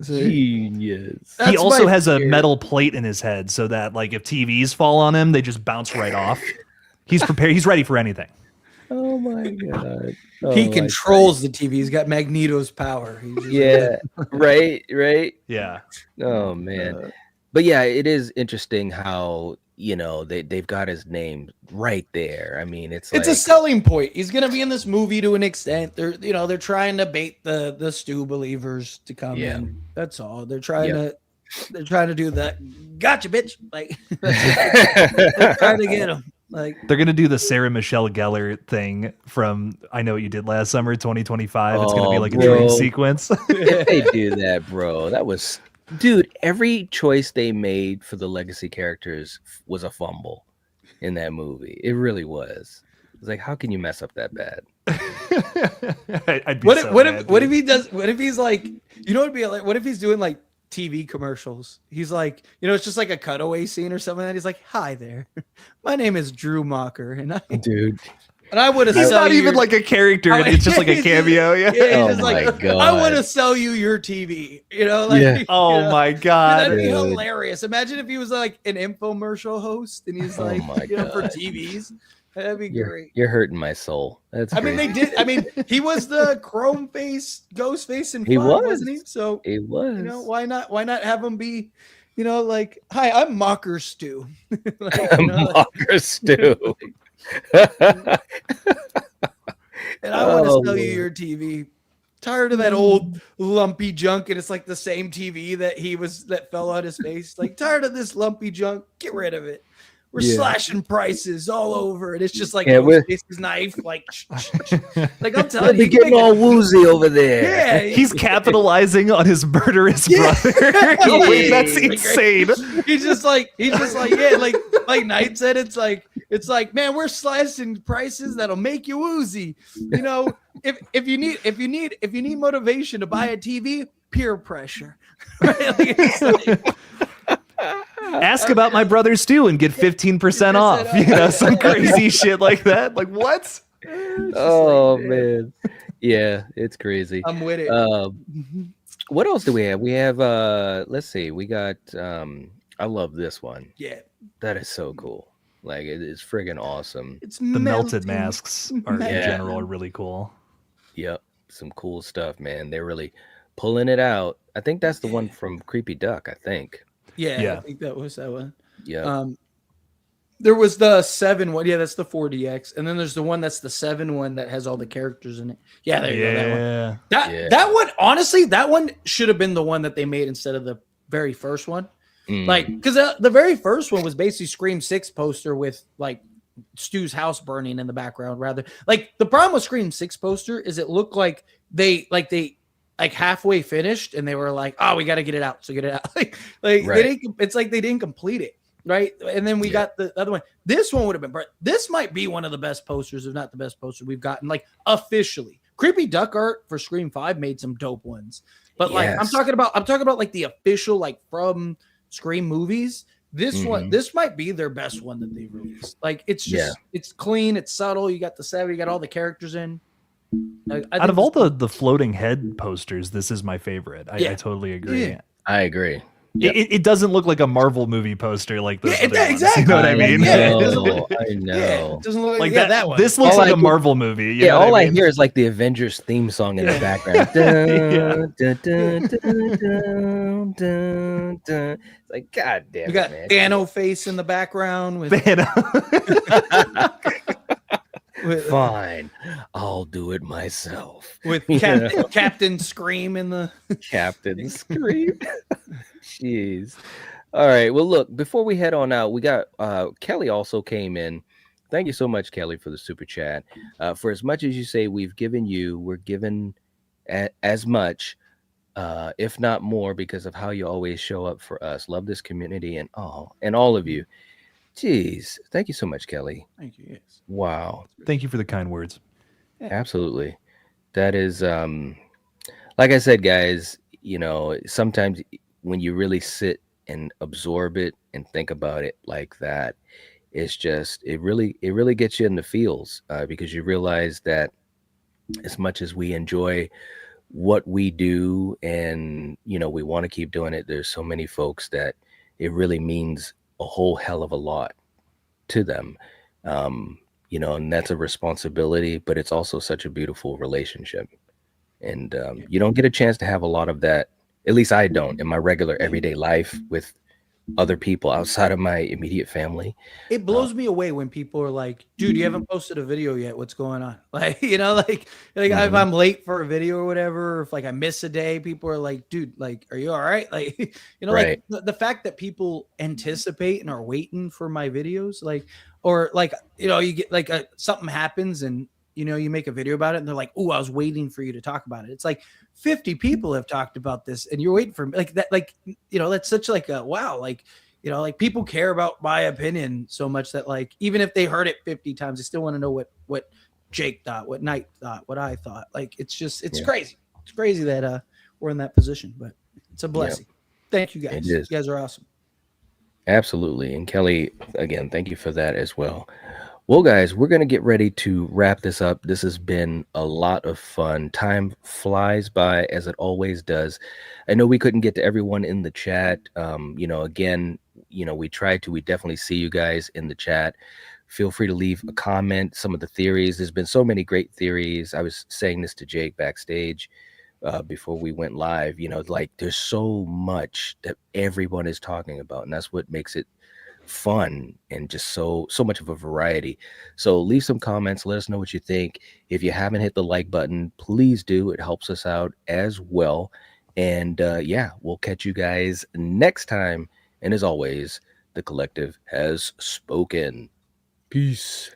Genius. He also has a metal plate in his head so that, like, if TVs fall on him, they just bounce right off. He's prepared. He's ready for anything. Oh my god! He controls the TV. He's got Magneto's power. Right. Yeah. Oh man. But yeah, it is interesting how, you know, they've got his name right there. I mean, it's a selling point. He's gonna be in this movie to an extent. They're trying to bait the Stu believers to come in. That's all. They're trying to do that. Gotcha, bitch. Like they're trying to get him. Like they're gonna do the Sarah Michelle Gellar thing from I Know What You Did Last Summer, 2025. It's gonna be like a dream sequence. If they do that, bro, that was. Dude, every choice they made for the legacy characters was a fumble in that movie. It really was. It's like, how can you mess up that bad? I'd be what if he does? What if he's like, you know, it'd be like, what if he's doing like TV commercials? He's like, you know, it's just like a cutaway scene or something. And he's like, "Hi there, my name is Drew Macher, and I would have. He's not even like a character. It's just like a cameo. Yeah. Oh my god! I want to sell you your TV. You know, like. Yeah. Oh my god! That'd be hilarious. Imagine if he was like an infomercial host and he's like, for TVs. That'd be great. You're hurting my soul. That's. I mean, they did. I mean, he was the chrome face, Ghostface, and wasn't he? So he was. You know, why not? Why not have him be? You know, like, hi, I'm Macher Stu. Macher Stu. And I want to sell you your TV. Tired of that old lumpy junk, and it's like the same TV that fell on his face. Like, tired of this lumpy junk. Get rid of it. We're slashing prices all over, and it's just like Ghostface's knife. Like I'm telling you, getting all woozy over there. Yeah, he's capitalizing on his murderous brother. Wait, that's insane. He's just like like Knight said. It's like, man, we're slashing prices that'll make you woozy. You know, if you need motivation to buy a TV, peer pressure. Ask about my brother Stu and get 15% off. You know, some crazy shit like that. Like, what? Oh man, yeah, it's crazy. I'm with it. What else do we have? We have let's see. We got I love this one. Yeah, that is so cool. Like, it is friggin' awesome. It's the melted masks in general are really cool. Yep, some cool stuff, man. They're really pulling it out. I think that's the one from Creepy Duck. I think. Yeah, I think that was that one. Yeah. There was the 7 one. Yeah, that's the 4DX. And then there's the one that's the 7 one that has all the characters in it. Yeah, there you go. That one. That one, honestly, that one should have been the one that they made instead of the very first one. Like, because the very first one was basically Scream 6 poster with like Stu's house burning in the background. Rather, like, the problem with Scream 6 poster is it looked like they halfway finished and they were like, oh, we got to get it out. So get it out. Right. It's like they didn't complete it. right? And then we got the other one. This one would have been. This might be one of the best posters, if not the best poster we've gotten, like officially. Creepy Duck Art for Scream 5 made some dope ones, but like I'm talking about like the official, like from Scream movies. This one, this might be their best one that they've released. Like it's just it's clean, it's subtle. You got the 7, you got all the characters in. Out of all the floating head posters, this is my favorite. I totally agree. Yeah. I agree. It doesn't look like a Marvel movie poster like this. Exactly. You know what I mean? I know. It doesn't look like that one. This looks like a Marvel movie. You know all I mean? I hear is like the Avengers theme song in the background. It's like, God damn it, you got man. Thanos face in the background with Fine, I'll do it myself. With Captain Scream in the Captain Scream. Jeez. All right. Well, look, before we head on out, we got Kelly also came in. Thank you so much, Kelly, for the super chat. For as much as you say we've given you, we're given as much, if not more, because of how you always show up for us. Love this community and all of you. Jeez. Thank you so much, Kelly. Thank you. Yes. Wow. Thank you for the kind words. Absolutely. That is, like I said, guys, you know, sometimes when you really sit and absorb it and think about it like that, it's just, it really gets you in the feels, because you realize that as much as we enjoy what we do and, you know, we want to keep doing it, there's so many folks that it really means a whole hell of a lot to them. You know, and that's a responsibility, but it's also such a beautiful relationship. And you don't get a chance to have a lot of that. At least I don't in my regular everyday life with other people outside of my immediate family. It blows me away when people are like, dude, you haven't posted a video yet. What's going on? Like, you know, like if I'm late for a video or whatever, or if like I miss a day, people are like, dude, like, are you all right? Like, you know, like the fact that people anticipate and are waiting for my videos, like, or like, you know, you get like something happens and, you know, you make a video about it and they're like, oh, I was waiting for you to talk about it. It's like 50 people have talked about this and you're waiting for me. Like that, like, you know, that's such like a wow. Like, you know, like people care about my opinion so much that like, even if they heard it 50 times, they still want to know what Jake thought, what Knight thought, what I thought. Like, it's just, it's crazy. It's crazy that we're in that position, but it's a blessing. Thank you guys. You guys are awesome. Absolutely. And Kelly, again, thank you for that as well. Well, guys, we're going to get ready to wrap this up. This has been a lot of fun. Time flies by as it always does. I know we couldn't get to everyone in the chat. You know, again, you know, we definitely see you guys in the chat. Feel free to leave a comment. Some of the theories, there's been so many great theories. I was saying this to Jake backstage before we went live. You know, like there's so much that everyone is talking about, and that's what makes it fun and just so much of a variety. So leave some comments, let us know what you think. If you haven't hit the like button, please do. It helps us out as well. And yeah, we'll catch you guys next time. And as always, the collective has spoken. Peace.